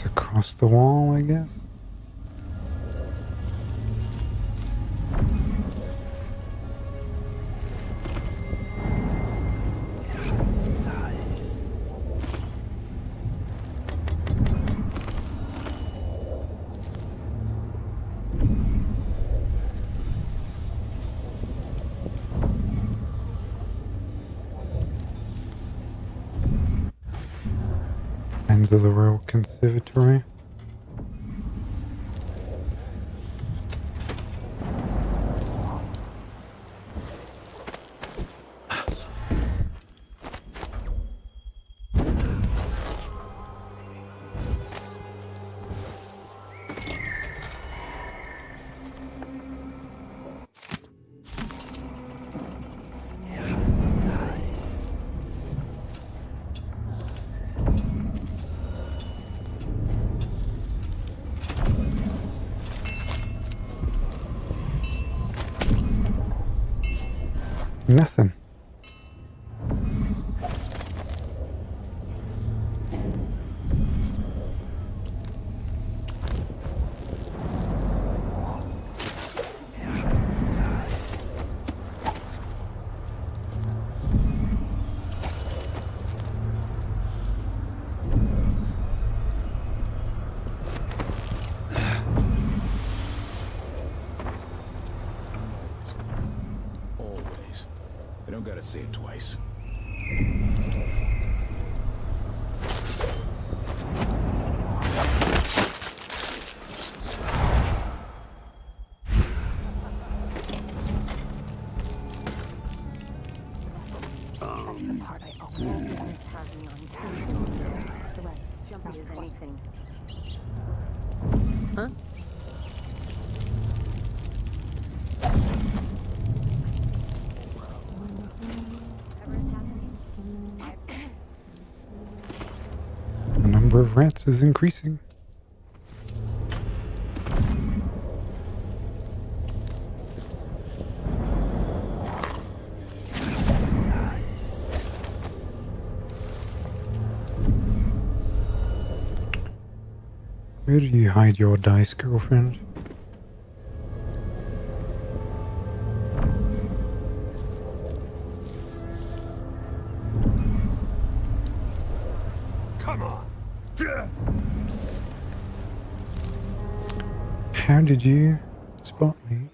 Across the wall, I guess. Ends of the Royal Conservatory. Nothing. I don't gotta say it twice. Huh? The number of rats is increasing. Where do you hide your dice, girlfriend? Come on. How did you spot me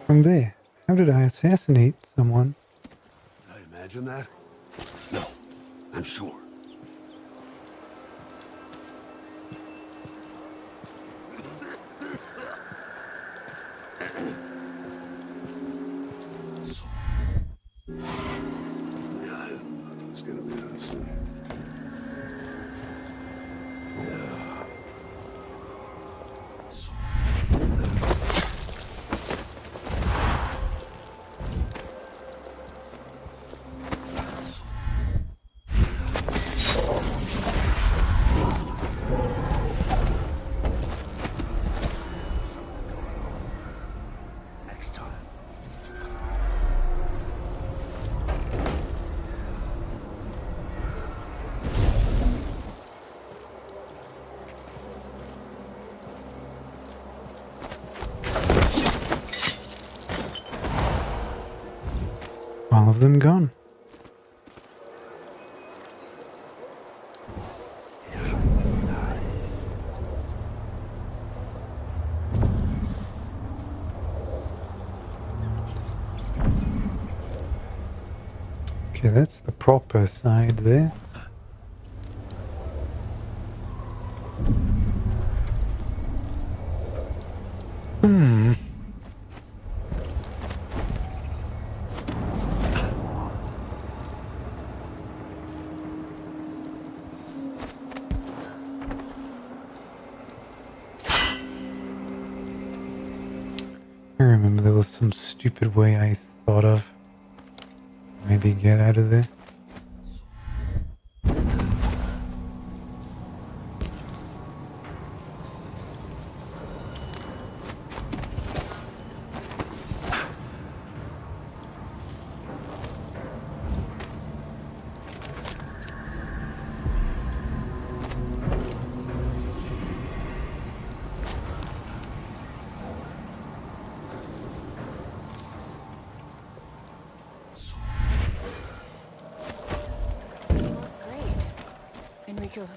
from there? How did I assassinate someone? Did I imagine that? No, I'm sure. It's gonna be us. All of them gone. Okay, that's the proper side there. I remember there was some stupid way I thought of. Maybe get out of there.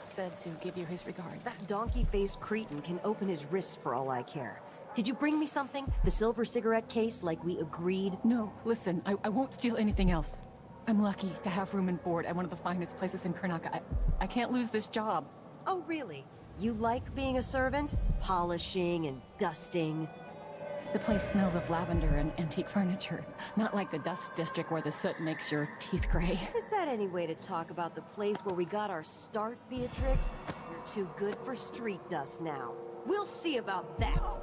Said to give you his regards. That donkey-faced cretin can open his wrists for all I care. Did you bring me something? The silver cigarette case like we agreed? No, listen, I won't steal anything else. I'm lucky to have room and board at one of the finest places in Karnaka. I can't lose this job. Oh, really? You like being a servant? Polishing and dusting? The place smells of lavender and antique furniture. Not like the dust district where the soot makes your teeth gray. Is that any way to talk about the place where we got our start, Beatrix? You're too good for street dust now. We'll see about that.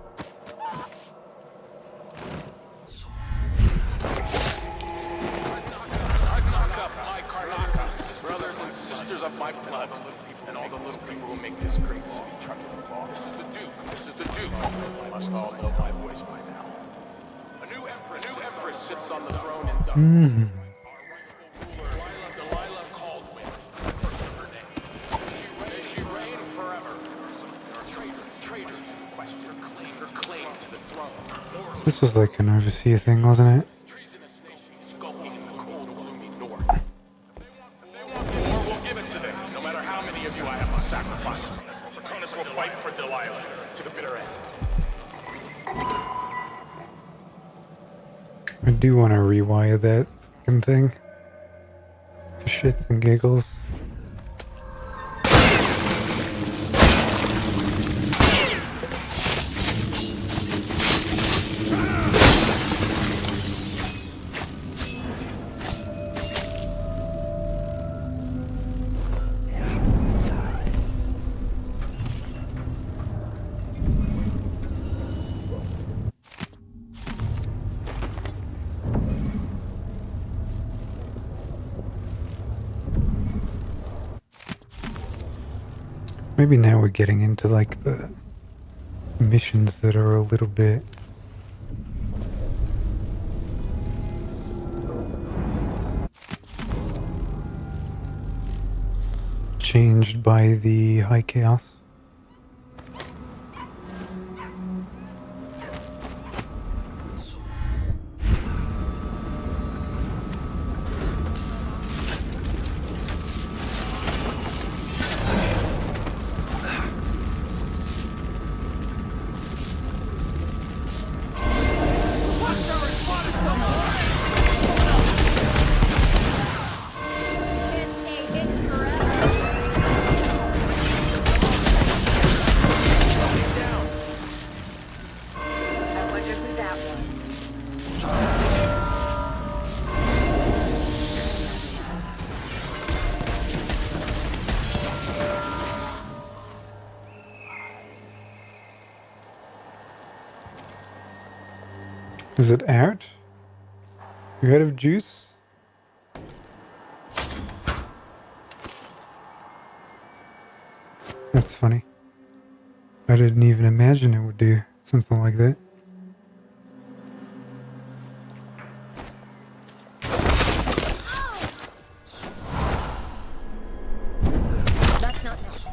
I knock up my Karnakas, brothers and sisters of my blood, and all the little people who make this great city tremble. This is the Duke. This is the Duke. You must all know my voice by now. A new empress sits on the throne in Dublin. Our rightful ruler, Delilah Caldwell, her name. She reign forever. There are traitors who question her claim to the throne. This was like an overseer thing, wasn't it? Skulking in the cold, gloomy north. If they want war, we'll give it to them, no matter how many of you I have to sacrifice. Draconis will fight for Delilah to the bitter end. I do want to rewire that fucking thing. For shits and giggles. Maybe now we're getting into like the missions that are a little bit changed by the high chaos. Is it out? You out of juice? That's funny. I didn't even imagine it would do something like that. That's not nice.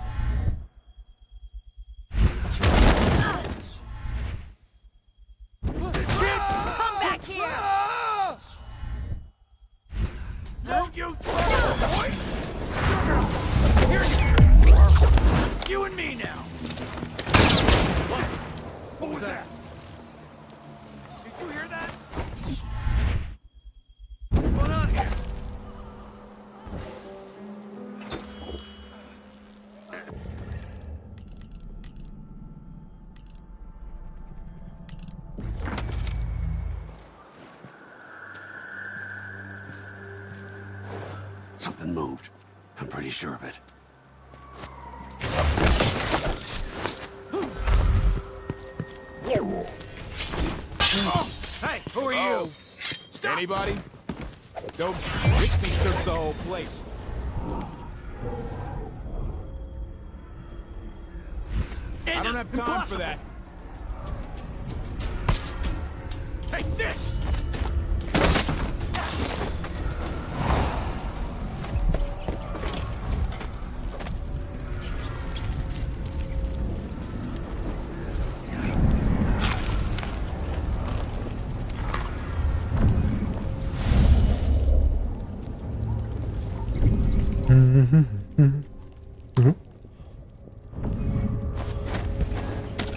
Come back here! No, you boy! Here you and me now. What was that? Did you hear that? What's going on here? Something moved. I'm pretty sure of it. Hey, who are you? Anybody? Don't make me search the whole place. I don't have time for that. Take this!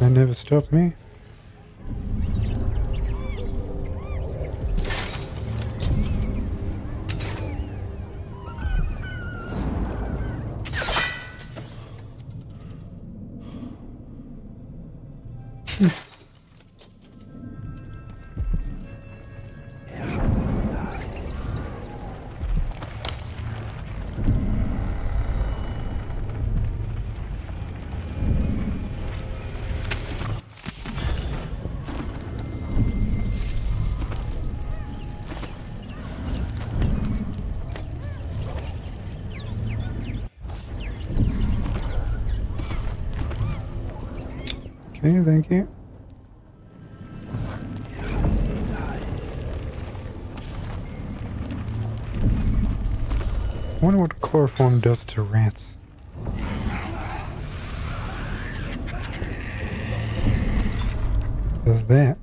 That never stopped me. Okay, thank you. I wonder what chloroform does to rats. Does that?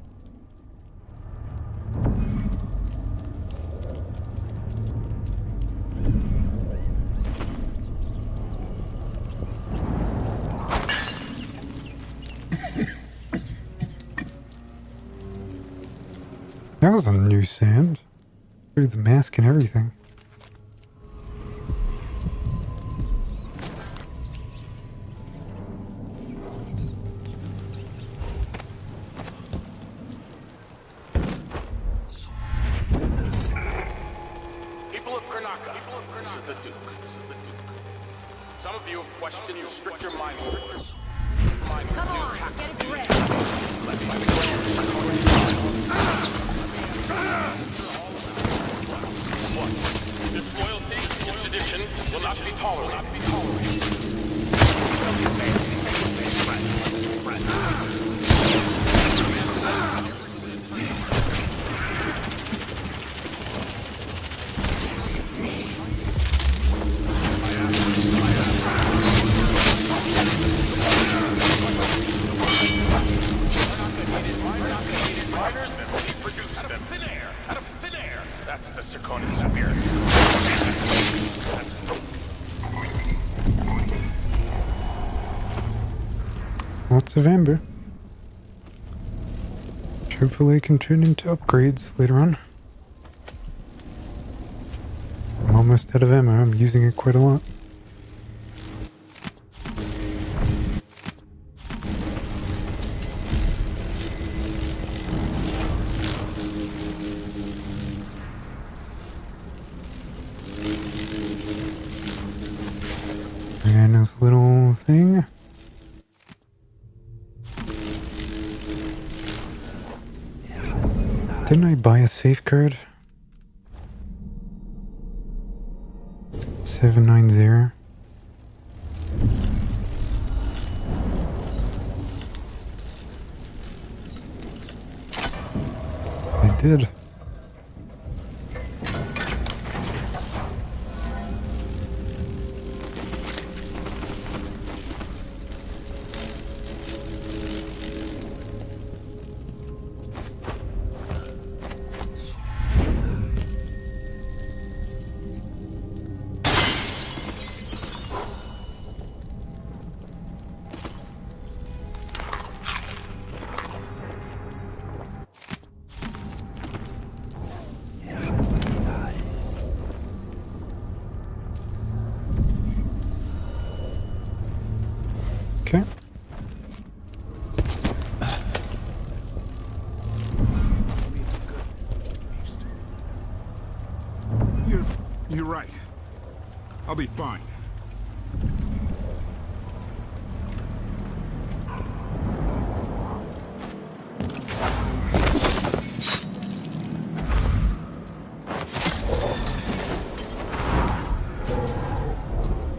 That was a new sound. Through the mask and everything. People of Karnaka, this is the Duke. Some of you have questioned the stricter mind orders. Come on, get a grip. Disloyalty and sedition will not be tolerated. Out of thin air. That's the Serkonan spirit. Lots of amber. Hopefully it can turn into upgrades later on. I'm almost out of ammo. I'm using it quite a lot. And this little thing. Didn't I buy a safeguard? 790. I did. Okay. You're right. I'll be fine.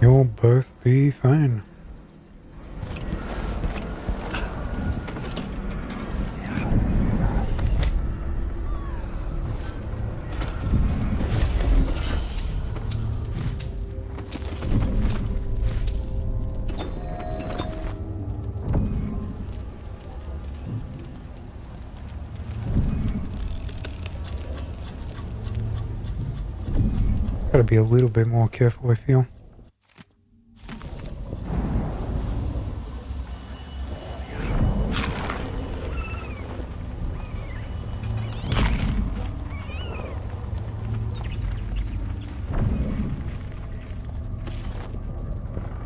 You'll both be fine. Gotta be a little bit more careful, I feel.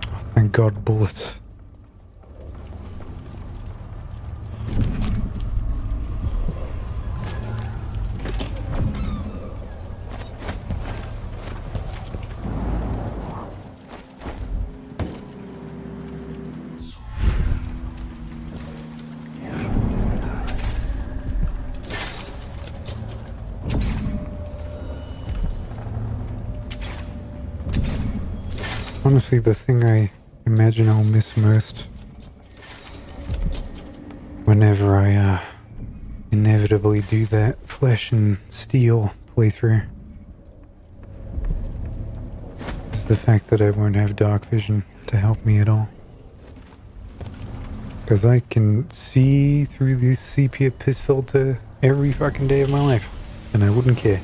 Oh, thank God, bullets. Honestly, the thing I imagine I'll miss most whenever I inevitably do that Flesh and Steel playthrough is the fact that I won't have dark vision to help me at all. Because I can see through this sepia piss filter every fucking day of my life, and I wouldn't care.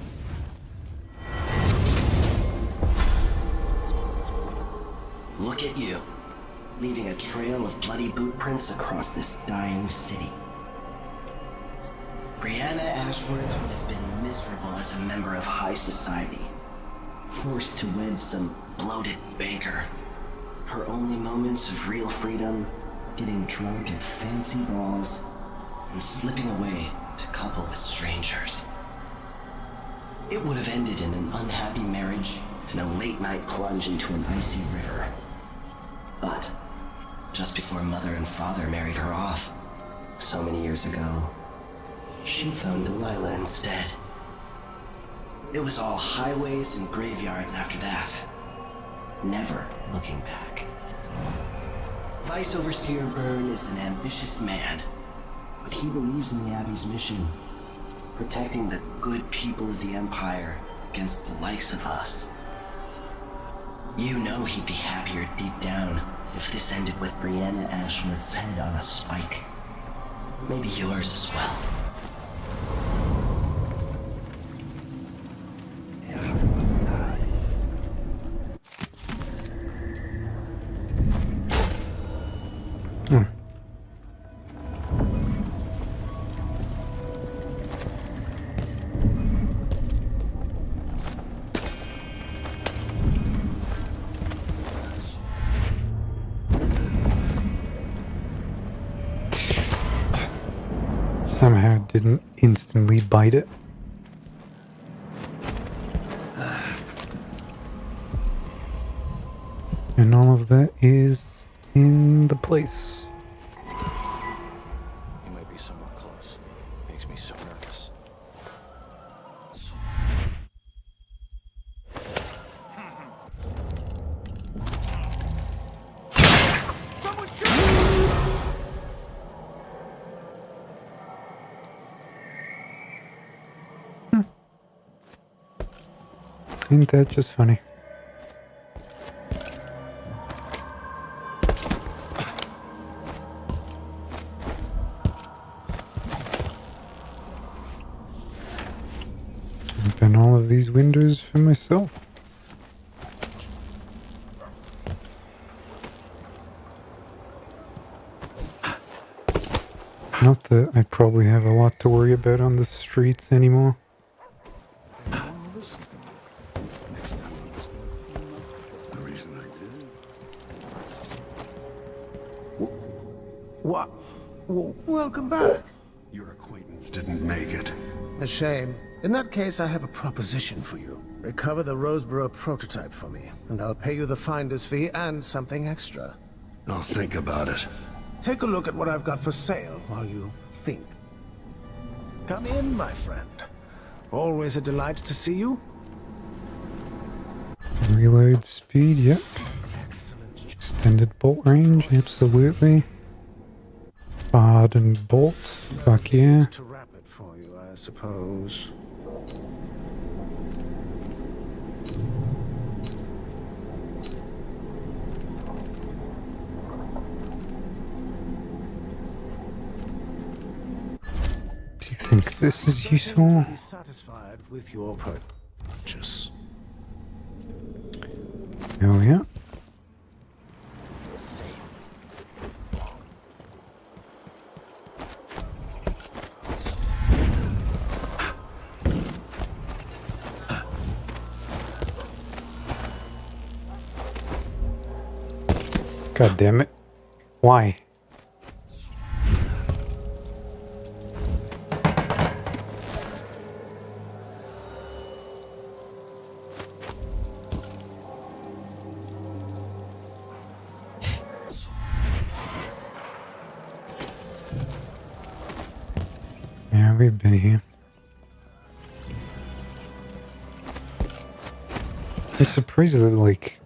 Look at you, leaving a trail of bloody boot prints across this dying city. Brianna Ashworth would have been miserable as a member of high society, forced to wed some bloated banker. Her only moments of real freedom, getting drunk at fancy balls, and slipping away to couple with strangers. It would have ended in an unhappy marriage and a late-night plunge into an icy river. But just before Mother and Father married her off, so many years ago, she found Delilah instead. It was all highways and graveyards after that, never looking back. Vice Overseer Byrne is an ambitious man, but he believes in the Abbey's mission, protecting the good people of the Empire against the likes of us. You know he'd be happier deep down if this ended with Brianna Ashworth's head on a spike. Maybe yours as well. Somehow didn't instantly bite it. And all of that is in the place. He might be somewhere close. Makes me so nervous. Someone shoot! Ain't that just funny? Open all of these windows for myself. Not that I probably have a lot to worry about on the streets anymore. What? Welcome back. Your acquaintance didn't make it. A shame. In that case, I have a proposition for you. Recover the Roseboro prototype for me, and I'll pay you the finder's fee and something extra. I'll think about it. Take a look at what I've got for sale while you think. Come in, my friend. Always a delight to see you. Reload speed, yep. Extended bolt range, absolutely. Bard and bolt, fuck yeah. To wrap it for you, I suppose. Do you think this is useful? Be satisfied with your purchase. Oh yeah. God damn it. Why? Yeah, we've been here. I'm surprised that, like,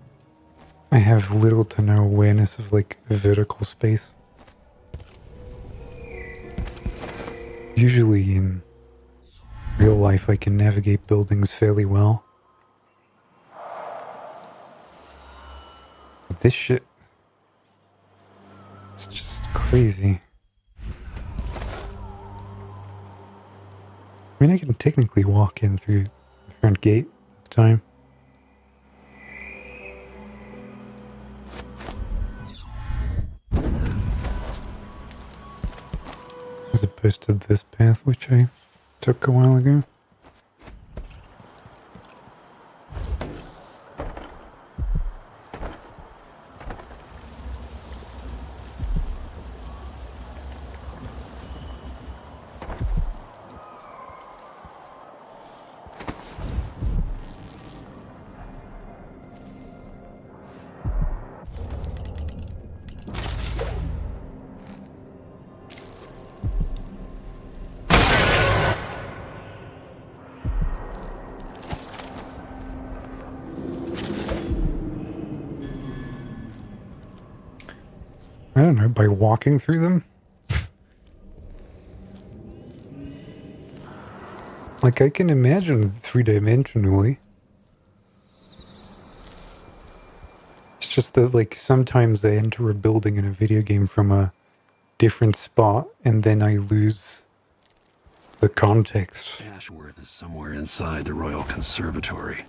I have little to no awareness of, like, vertical space. Usually in real life I can navigate buildings fairly well. But this shit, it's just crazy. I mean, I can technically walk in through the front gate this time. As opposed to this path, which I took a while ago. I don't know, by walking through them? Like, I can imagine three-dimensionally. It's just that, like, sometimes I enter a building in a video game from a different spot, and then I lose the context. Ashworth is somewhere inside the Royal Conservatory.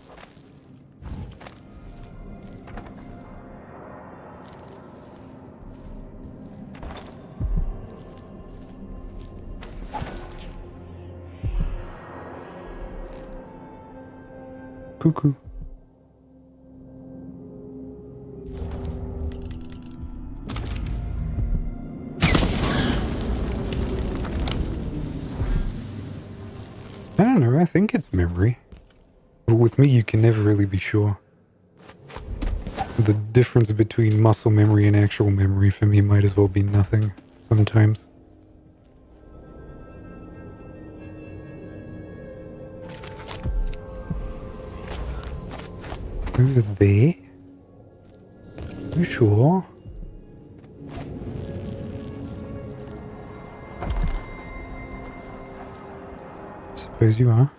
Cuckoo. I don't know, I think it's memory. But with me, you can never really be sure. The difference between muscle memory and actual memory for me might as well be nothing sometimes. Over there? You sure? Suppose you are.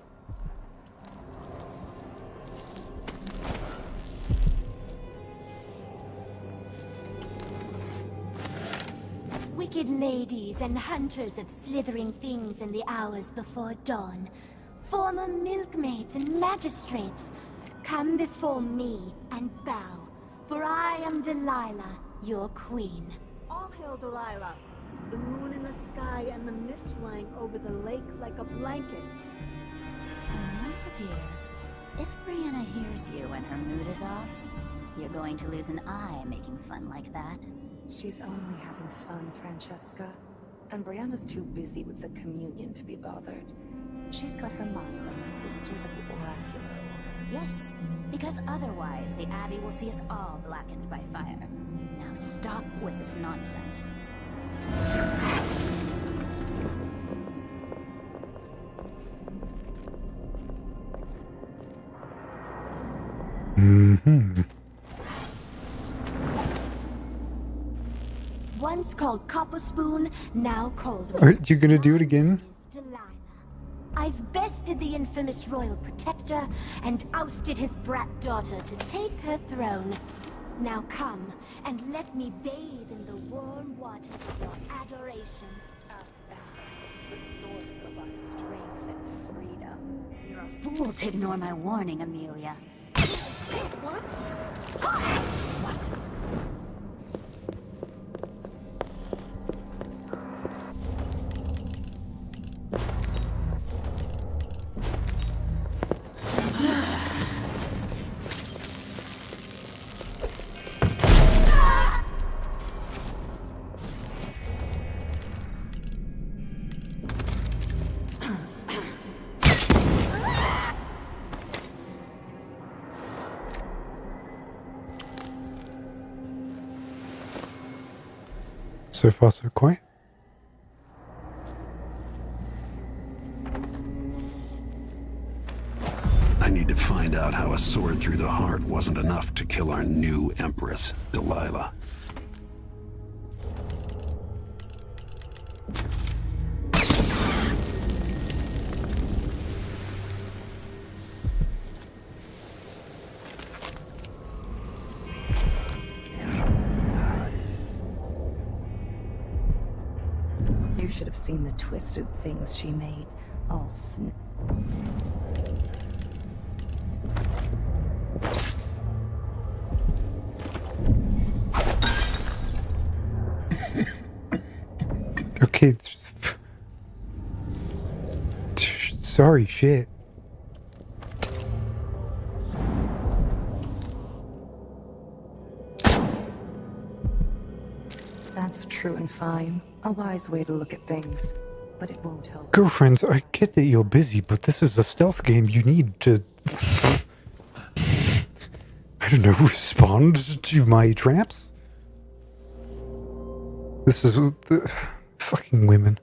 Wicked ladies and hunters of slithering things in the hours before dawn, former milkmaids and magistrates, come before me and bow, for I am Delilah, your queen. All hail Delilah, the moon in the sky and the mist lying over the lake like a blanket. Remember, dear, if Brianna hears you when her mood is off, you're going to lose an eye making fun like that. She's only having fun, Francesca. And Brianna's too busy with the communion to be bothered. She's got her mind on the Sisters of the Oracular Order. Yes, because otherwise the Abbey will see us all blackened by fire. Now stop with this nonsense. Mm-hmm. Once called Copper Spoon, now called... Are you gonna do it again? I've bested the infamous royal protector and ousted his brat daughter to take her throne. Now come and let me bathe in the warm waters of your adoration. The source of our strength and freedom. You're a fool to ignore my warning, Amelia. What? What? So far, so quiet. I need to find out how a sword through the heart wasn't enough to kill our new empress, Delilah. You should have seen the twisted things she made. All Okay. Sorry, shit. That's true and fine. A wise way to look at things. But it won't help. Girlfriends, I get that you're busy, but this is a stealth game. You need to... I don't know, respond to my traps? This is... the fucking women.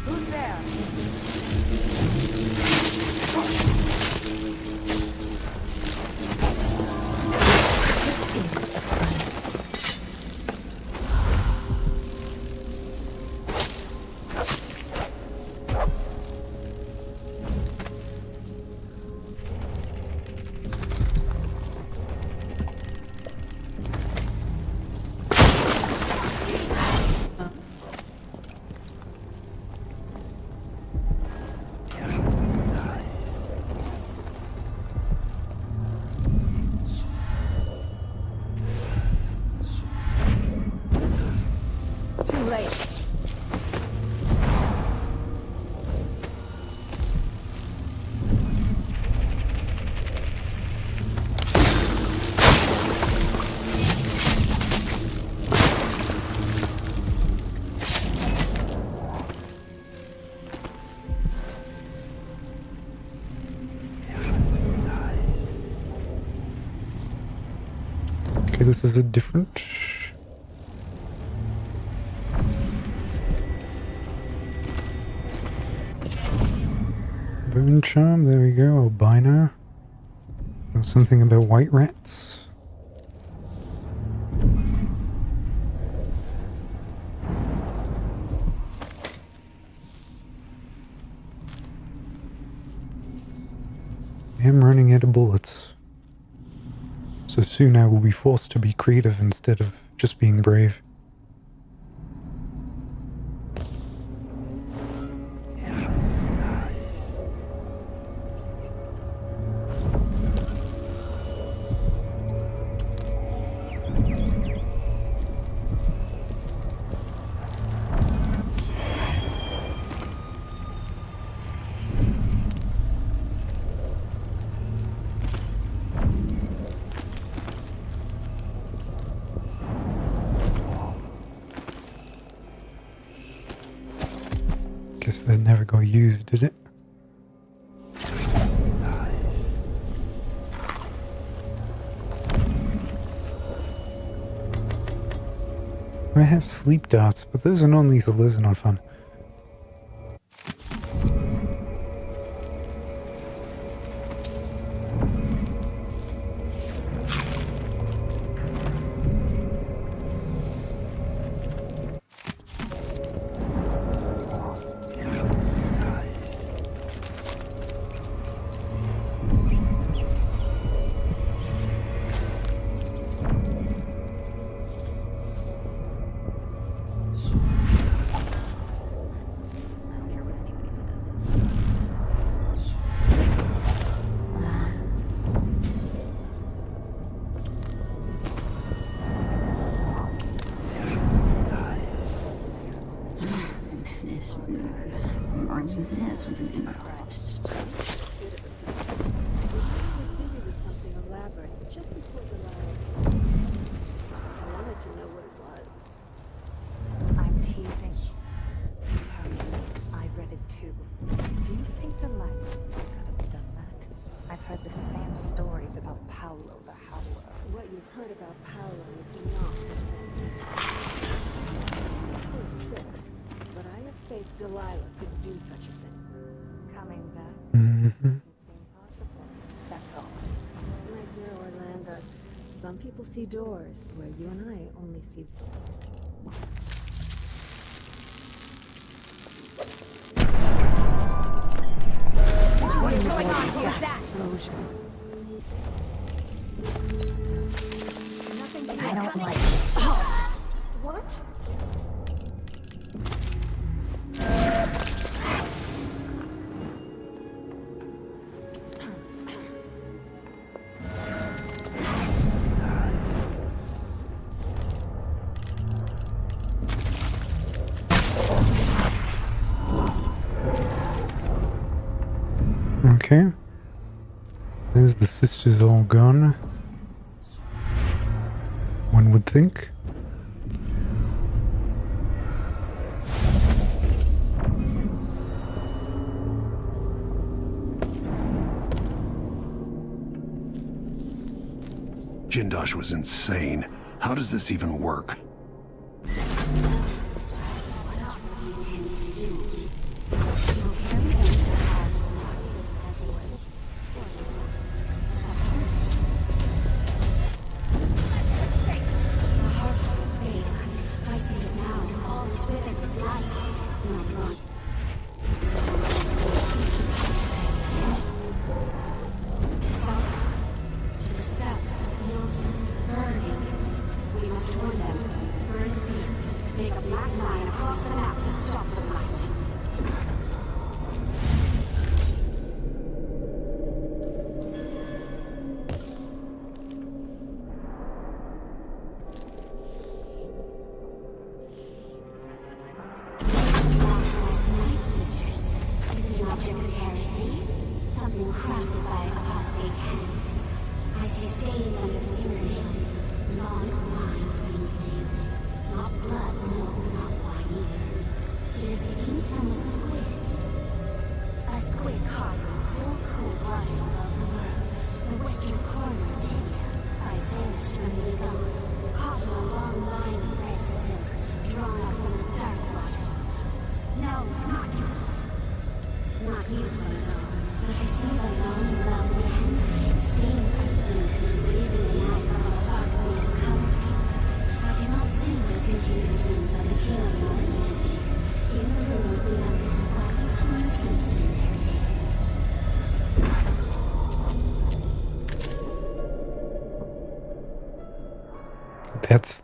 Who's there? Too late. Okay, this is a different... Bone charm, there we go, albino. Or something about white rats. I am running out of bullets. So soon I will be forced to be creative instead of just being brave. Guess that never got used, did it? I have sleep darts, but those are non-lethal, those are not fun. I'm teasing. Tony, I read it too. Do you think Delilah could have done that? I've heard the same stories about Paolo the Howler. What you've heard about Paolo is not the same. Tricks, but I have faith Delilah could do such a thing. Coming back Mm-hmm. doesn't seem possible. That's all. My dear Orlando, some people see doors where you and I only see What is going on? What is that? explosion. I don't like it. What? Okay. There's the sisters all gone. One would think. Jindosh was insane. How does this even work?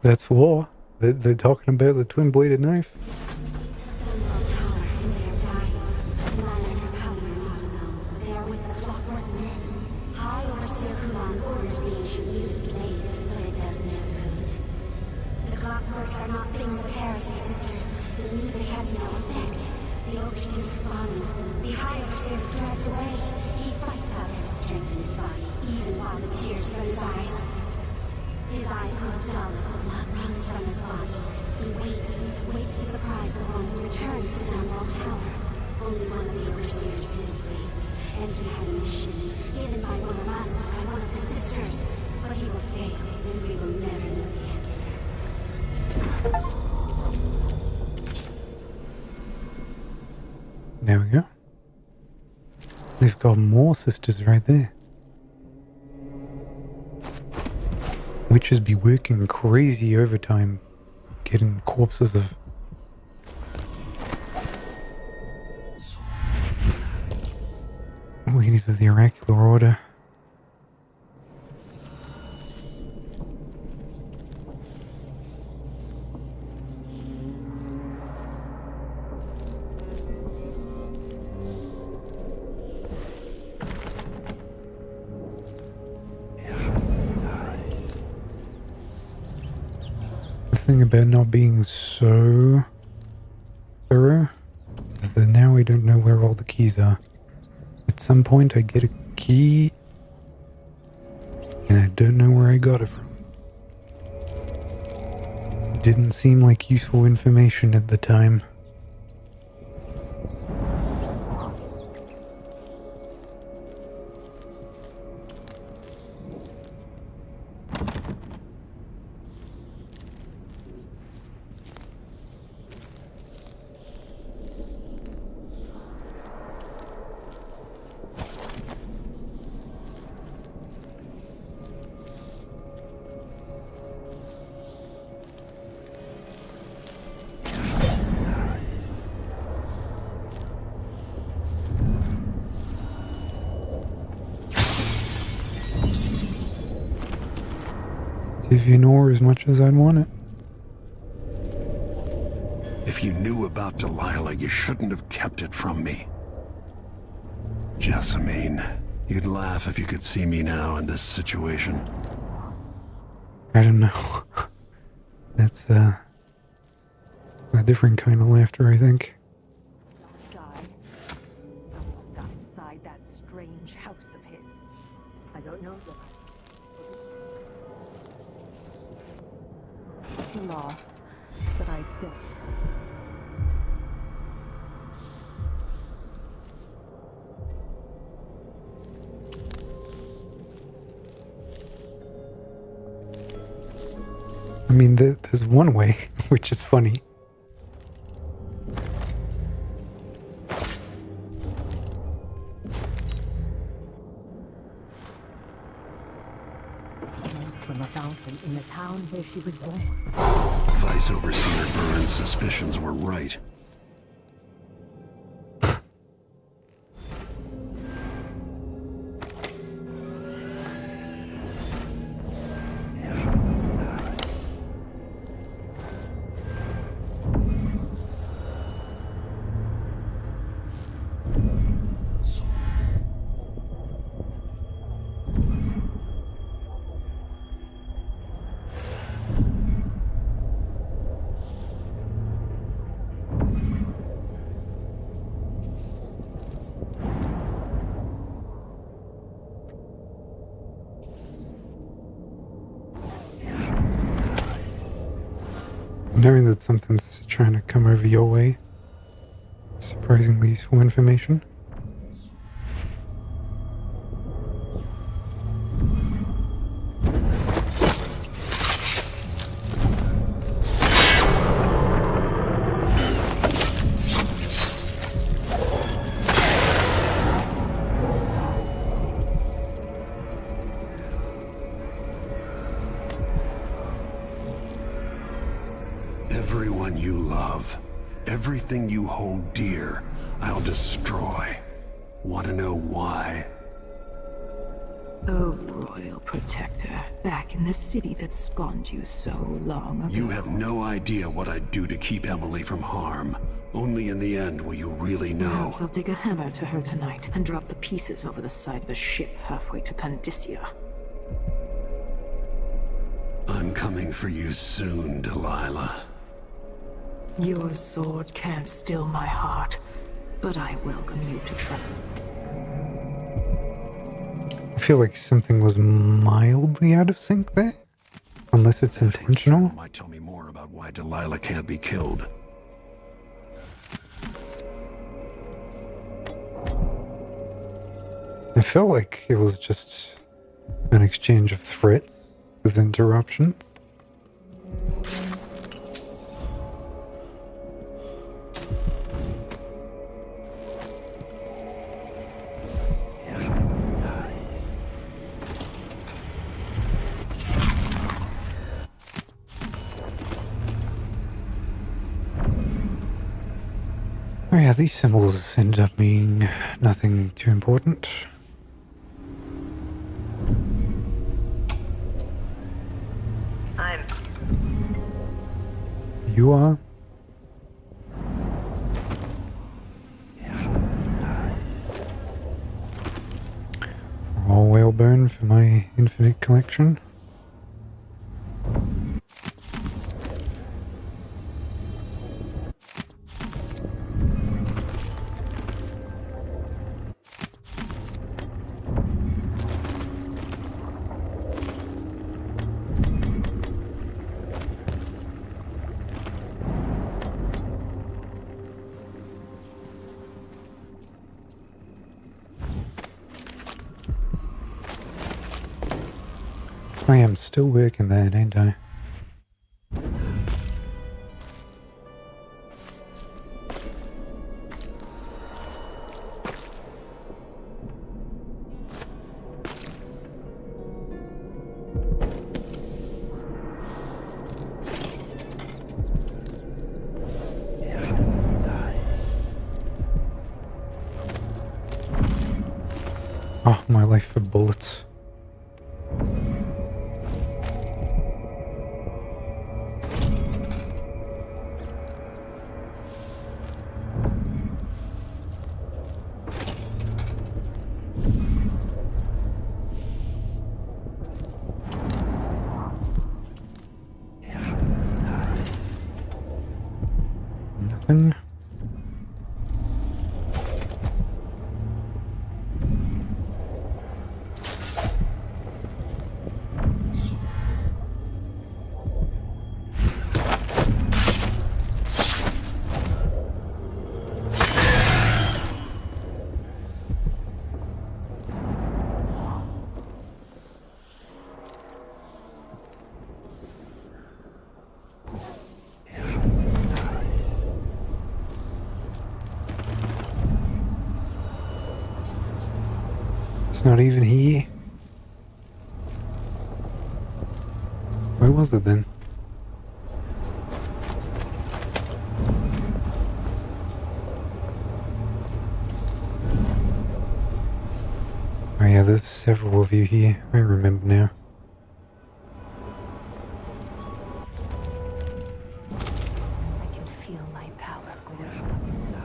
That's law. They're talking about the twin-bladed knife. His eyes grow dull as the blood runs from his body. He waits to surprise the one who returns to Dunwall Tower. Only one of the overseers still reigns, and he had a mission given by one of us, by one of the sisters. But he will fail, and we will never know the answer. There we go. They've got more sisters right there. Witches be working crazy overtime, getting corpses of ladies of the oracular order. The thing about not being so thorough is that now we don't know where all the keys are. At some point I get a key and I don't know where I got it from. It didn't seem like useful information at the time. Vivian ore as much as I'd want it. If you knew about Delilah, you shouldn't have kept it from me. Jessamine, you'd laugh if you could see me now in this situation. I don't know. That's a different kind of laughter, I think. Someone inside that strange house of his. I don't know what. Loss, but I don't. I mean, there's one way, which is funny. From a fountain in the town where she was born. Vice Overseer Burns' suspicions were right. Knowing that something's trying to come over your way, surprisingly useful information. Everyone you love, everything you hold dear, I'll destroy. Want to know why? Oh, Royal Protector, back in the city that spawned you so long ago. You have no idea what I'd do to keep Emily from harm. Only in the end will you really know. Perhaps I'll dig a hammer to her tonight and drop the pieces over the side of a ship halfway to Pandysia. I'm coming for you soon, Delilah. Your sword can't still my heart, but I welcome you to try. I feel like something was mildly out of sync there. Unless it's intentional. Might tell me more about why Delilah can't be killed. I felt like it was just an exchange of threats with interruptions. Oh yeah, these symbols end up being nothing too important. You are? All whalebone for my infinite collection. I am still working that, ain't I? Oh, my life for bullets. Nothing. It's not even here. Where was it then? Oh yeah, there's several of you here. I remember now. I can feel my power grow.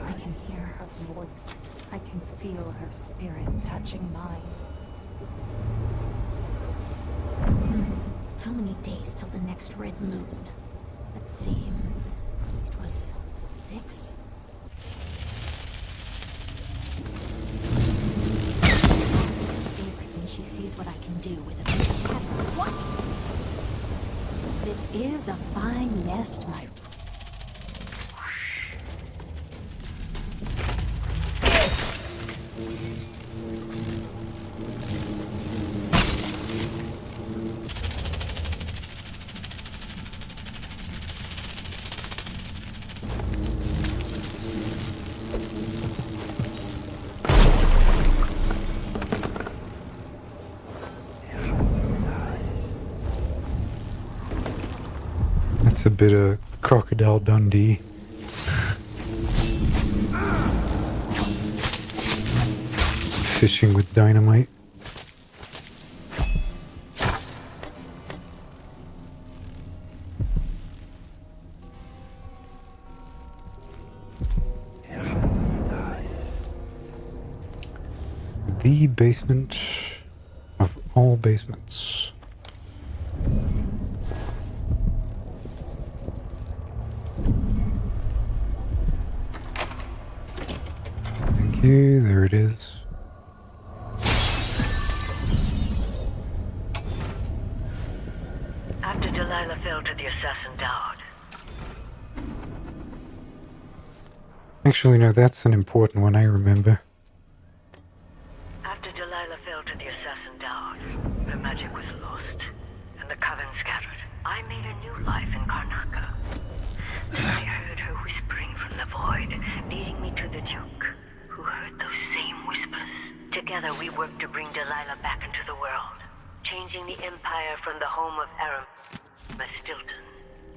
I can hear her voice. I can feel her spirit touching mine. How many days till the next red moon? Let's see. It was 6? Favorite when she sees what I can do with a cat. What? This is a fine nest, my... That's a bit of Crocodile Dundee. Fishing with dynamite. The basement of all basements. Thank you, there it is. After Delilah fell to the assassin guard. Actually, no, that's an important one, I remember. After Delilah Together we worked to bring Delilah back into the world, changing the Empire from the home of Aram Stilton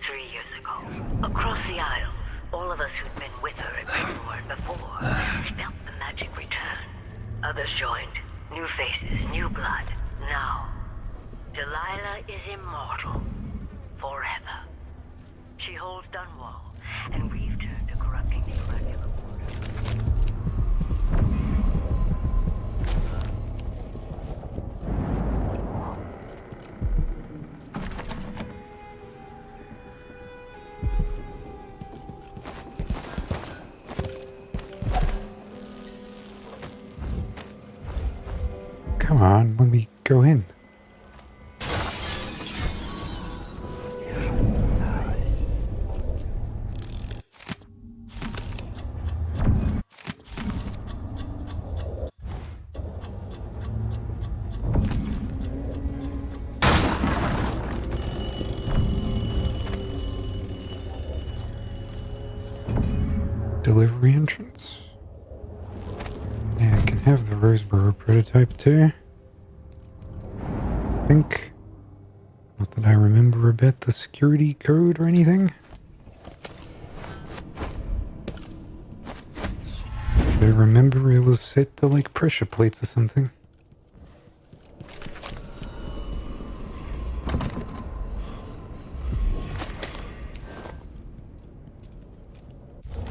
3 years ago. Across the Isles, all of us who'd been with her at Grimward before felt the magic return. Others joined. New faces, new blood. Now, Delilah is immortal. Forever. She holds Dunwall, and we've turned to corrupting the irregular order. Come on, let me go in. Delivery entrance. Yeah, I can have the Roseboro prototype too. I think. Not that I remember about the security code or anything. But I remember it was set to like pressure plates or something.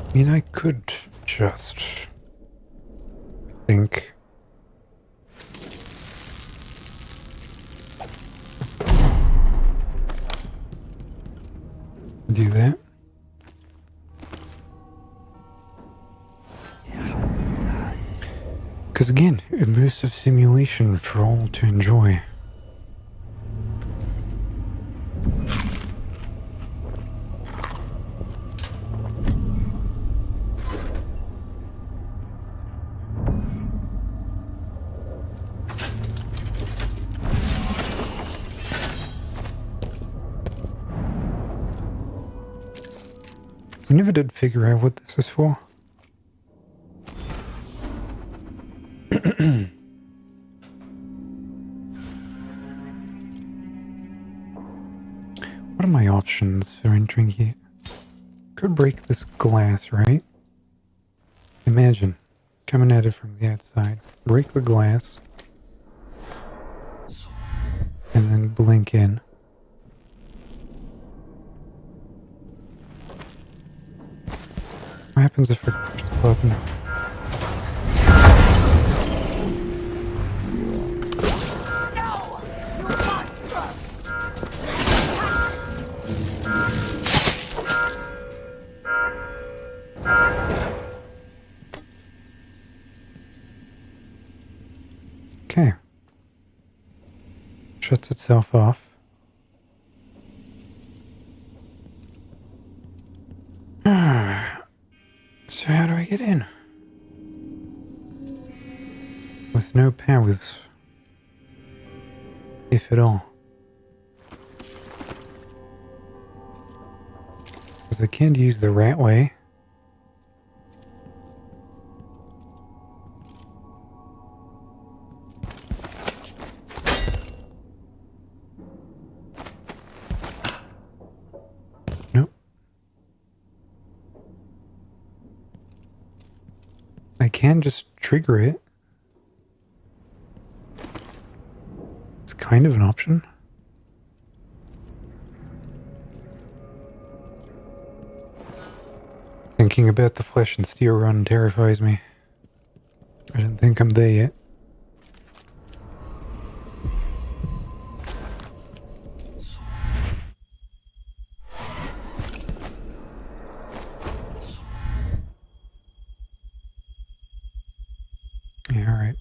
I mean, I could just, I think, do that. Because again, immersive simulation for all to enjoy. I never did figure out what this is for. What are my options for entering here? Could break this glass, right? Imagine coming at it from the outside. Break the glass. And then blink in. What happens if I push the button? Okay. Shuts itself off. So how do I get in? With no powers. If at all. Because I can't use the rat way. I can just trigger it. It's kind of an option. Thinking about the flesh and steel run terrifies me. I don't think I'm there yet. Yeah, all right.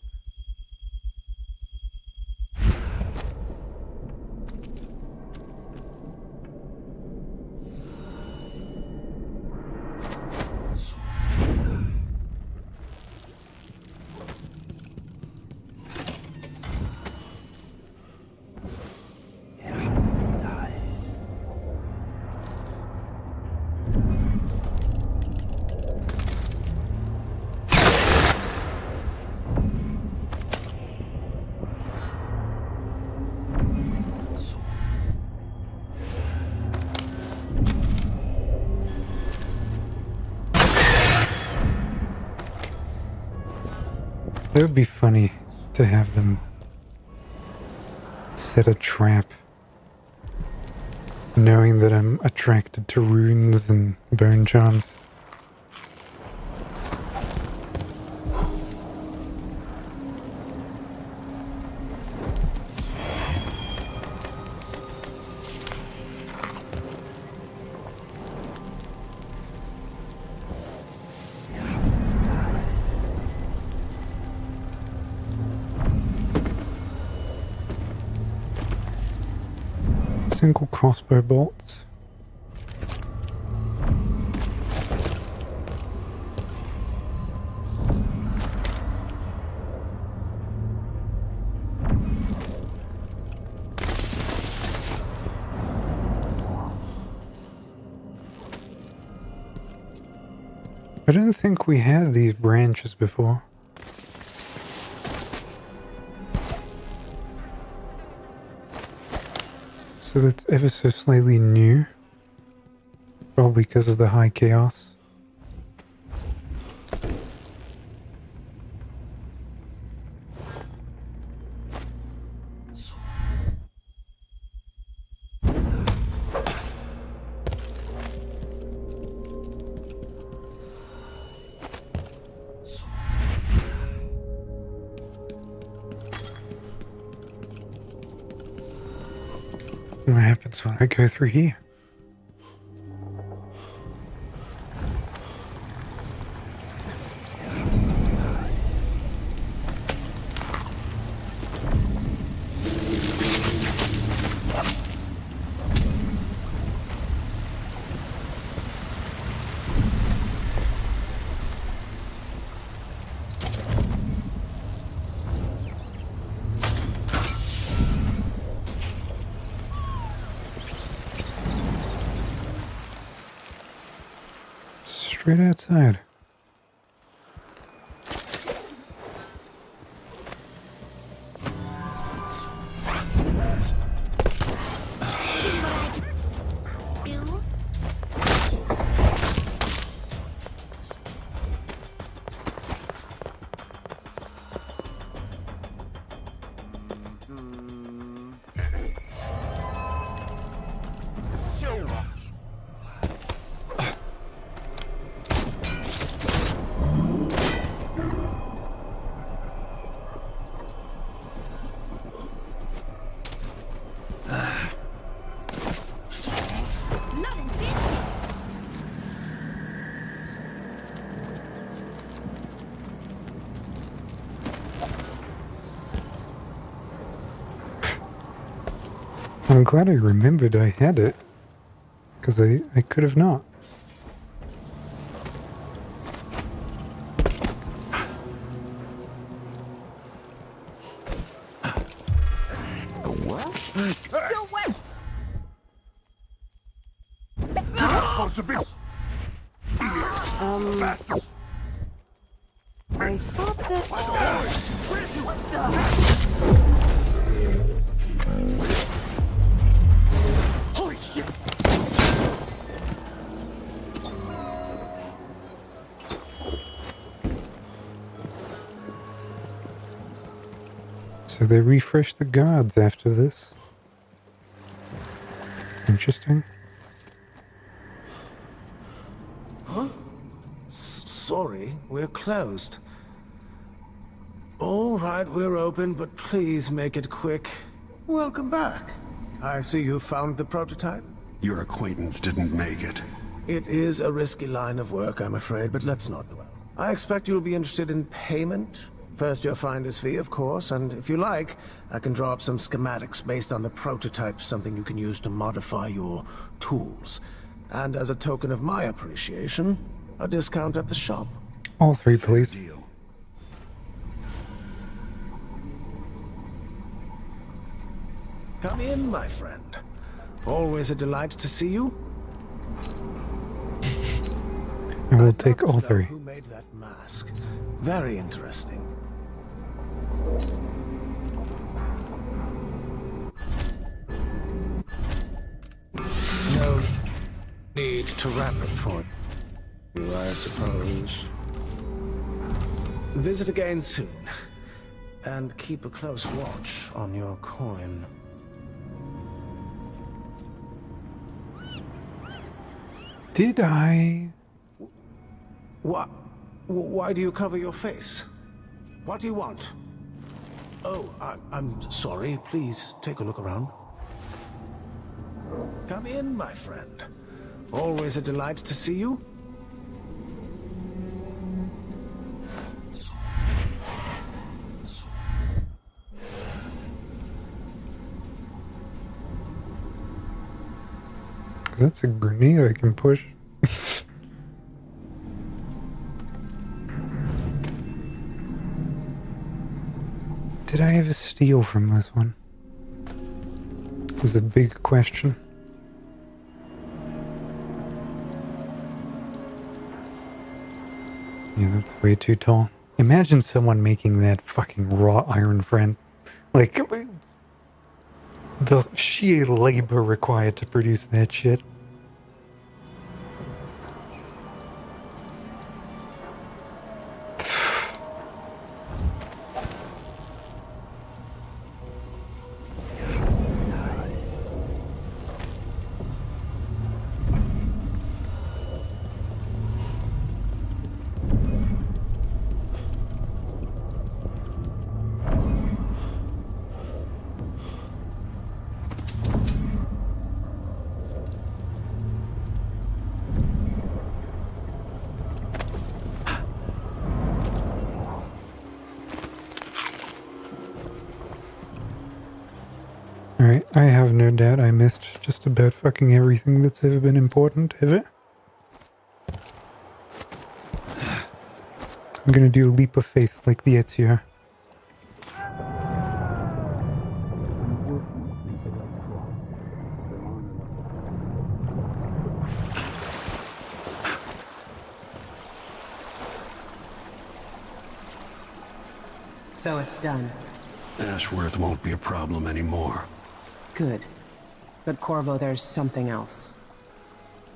It would be funny to have them set a trap, knowing that I'm attracted to runes and bone charms. Single crossbow bolts. I don't think we had these branches before. So that's ever so slightly new. Probably because of the high chaos. What happens when I go through here? Straight outside. I'm glad I remembered I had it, because I could have not. Supposed to be. I thought that. What the? Holy shit! So they refresh the guards after this. It's interesting. Huh? Sorry, we're closed. All right, we're open, but please make it quick. Welcome back. I see you found the prototype. Your acquaintance didn't make it. It is a risky line of work, I'm afraid, but let's not dwell. I expect you'll be interested in payment. First your finder's fee, of course, and if you like, I can draw up some schematics based on the prototype, something you can use to modify your tools. And as a token of my appreciation, a discount at the shop. All three, please. Deal. Come in, my friend. Always a delight to see you. And we'll take all three. Who made that mask? Very interesting. No need to wrap it for you, I suppose. Visit again soon. And keep a close watch on your coin. Did I? What? Why do you cover your face? What do you want? Oh, I'm sorry. Please take a look around. Come in, my friend. Always a delight to see you. That's a grenade I can push. Did I ever steal from this one? Is a big question. Yeah, that's way too tall. Imagine someone making that fucking raw iron friend. Like, the sheer labor required to produce that shit. Alright, I have no doubt I missed just about fucking everything that's ever been important, ever. I'm gonna do a leap of faith like the Ezio. So it's done. Ashworth won't be a problem anymore. Good. But Corvo, there's something else.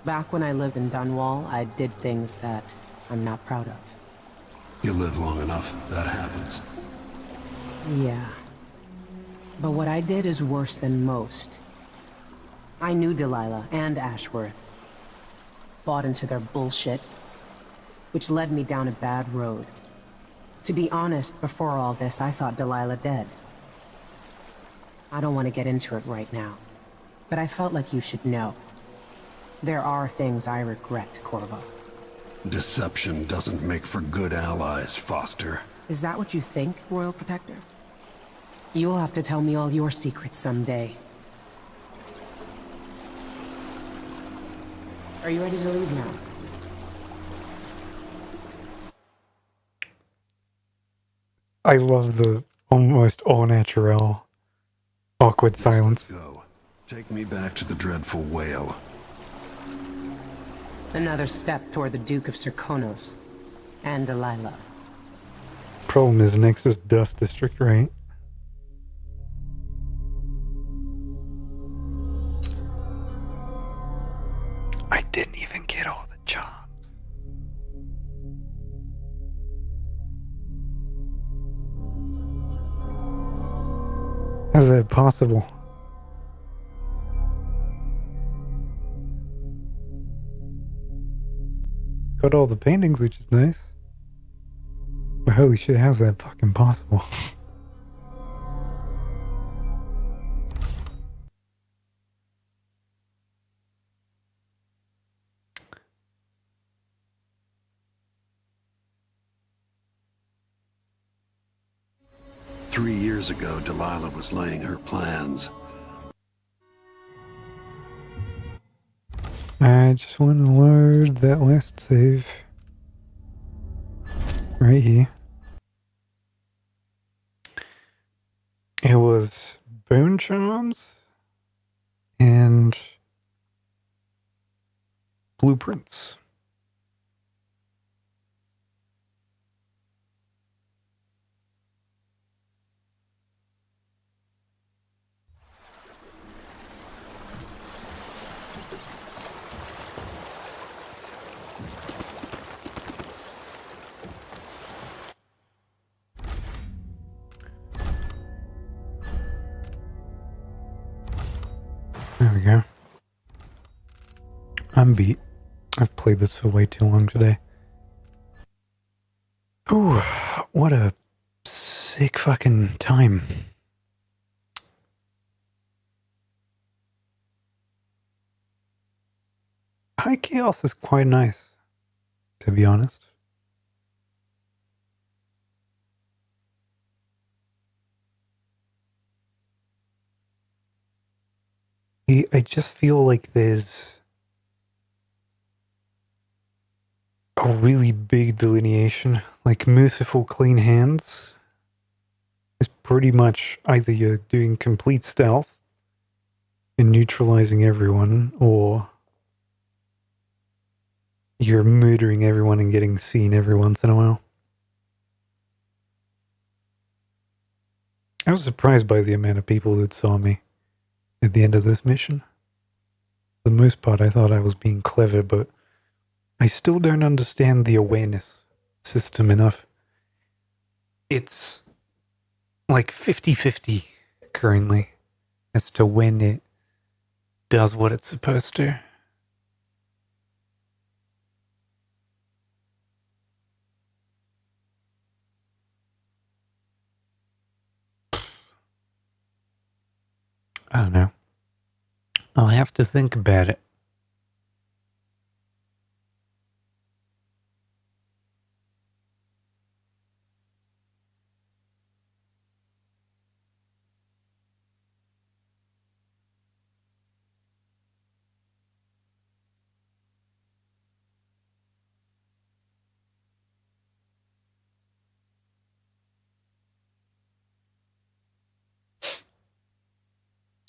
Back when I lived in Dunwall, I did things that I'm not proud of. You live long enough, that happens. Yeah. But what I did is worse than most. I knew Delilah and Ashworth. Bought into their bullshit, which led me down a bad road. To be honest, before all this, I thought Delilah dead. I don't want to get into it right now, but I felt like you should know. There are things I regret, Corvo. Deception doesn't make for good allies, Foster. Is that what you think, Royal Protector? You'll have to tell me all your secrets someday. Are you ready to leave now? I love the almost all-natural awkward silence. Go. Take me back to the dreadful whale. Another step toward the Duke of Serkonos and Delilah. Problem is next is Dust District, right? I didn't even get all the charms. How's that possible? Got all the paintings, which is nice. But holy shit, how's that fucking possible? Three years ago, Delilah was laying her plans. I just want to load that last save. Right here. It was bone charms and blueprints. we go. I'm beat. I've played this for way too long today. Ooh, what a sick fucking time. High Chaos is quite nice, to be honest. I just feel like there's a really big delineation. Like Merciful Clean Hands is pretty much either you're doing complete stealth and neutralizing everyone, or you're murdering everyone and getting seen every once in a while. I was surprised by the amount of people that saw me at the end of this mission. For the most part, I thought I was being clever, but I still don't understand the awareness system enough. It's like 50-50 currently as to when it does what it's supposed to. I don't know. I'll have to think about it.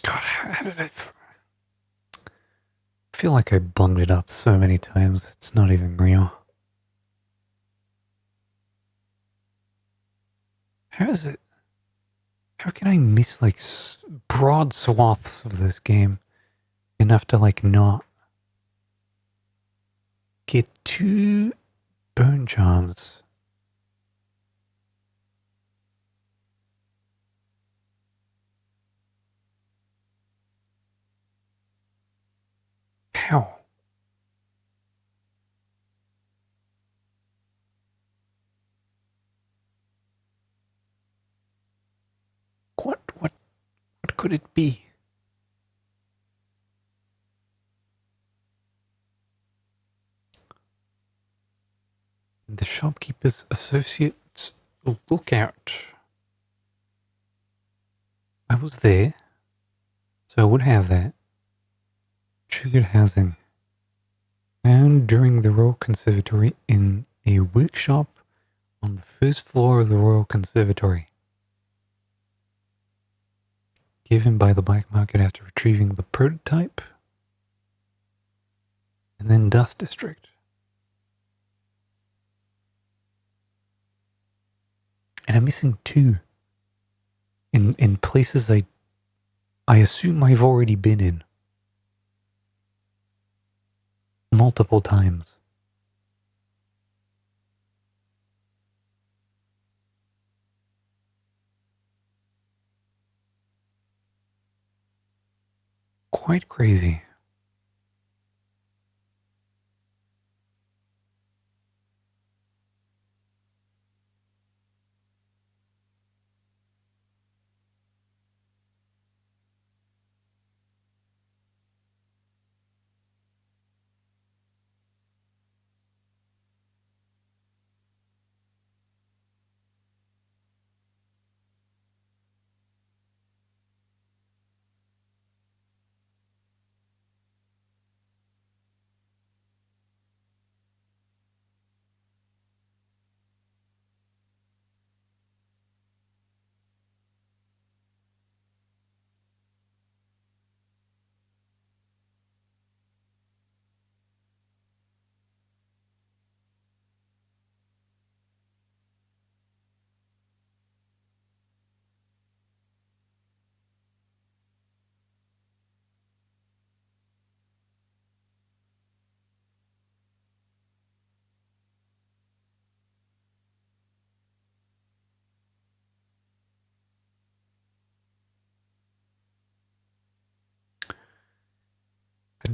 God, how did I feel like I bunged it up so many times, it's not even real. How is it? How can I miss like broad swaths of this game enough to like not get 2 bone charms? How? What could it be? The shopkeeper's associate's lookout. I was there, so I would have that. Triggered housing. Found during the Royal Conservatory in a workshop on the first floor of the Royal Conservatory. Given by the black market after retrieving the prototype. And then Dust District. And I'm missing 2 in places I assume I've already been in multiple times. Quite crazy.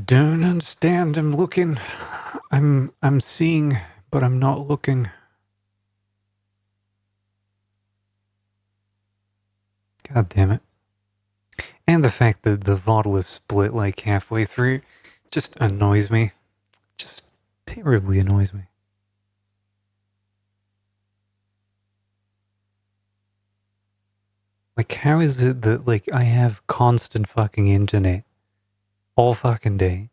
don't understand. I'm looking. I'm seeing, but I'm not looking. God damn it. And the fact that the VOD was split like halfway through just annoys me. Just terribly annoys me. Like, how is it that, like, I have constant fucking internet all fucking day,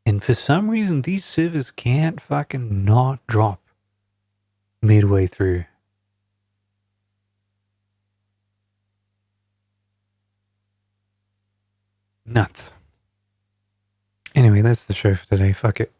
and for some reason these servers can't fucking not drop midway through? Nuts. Anyway, that's the show for today. Fuck it.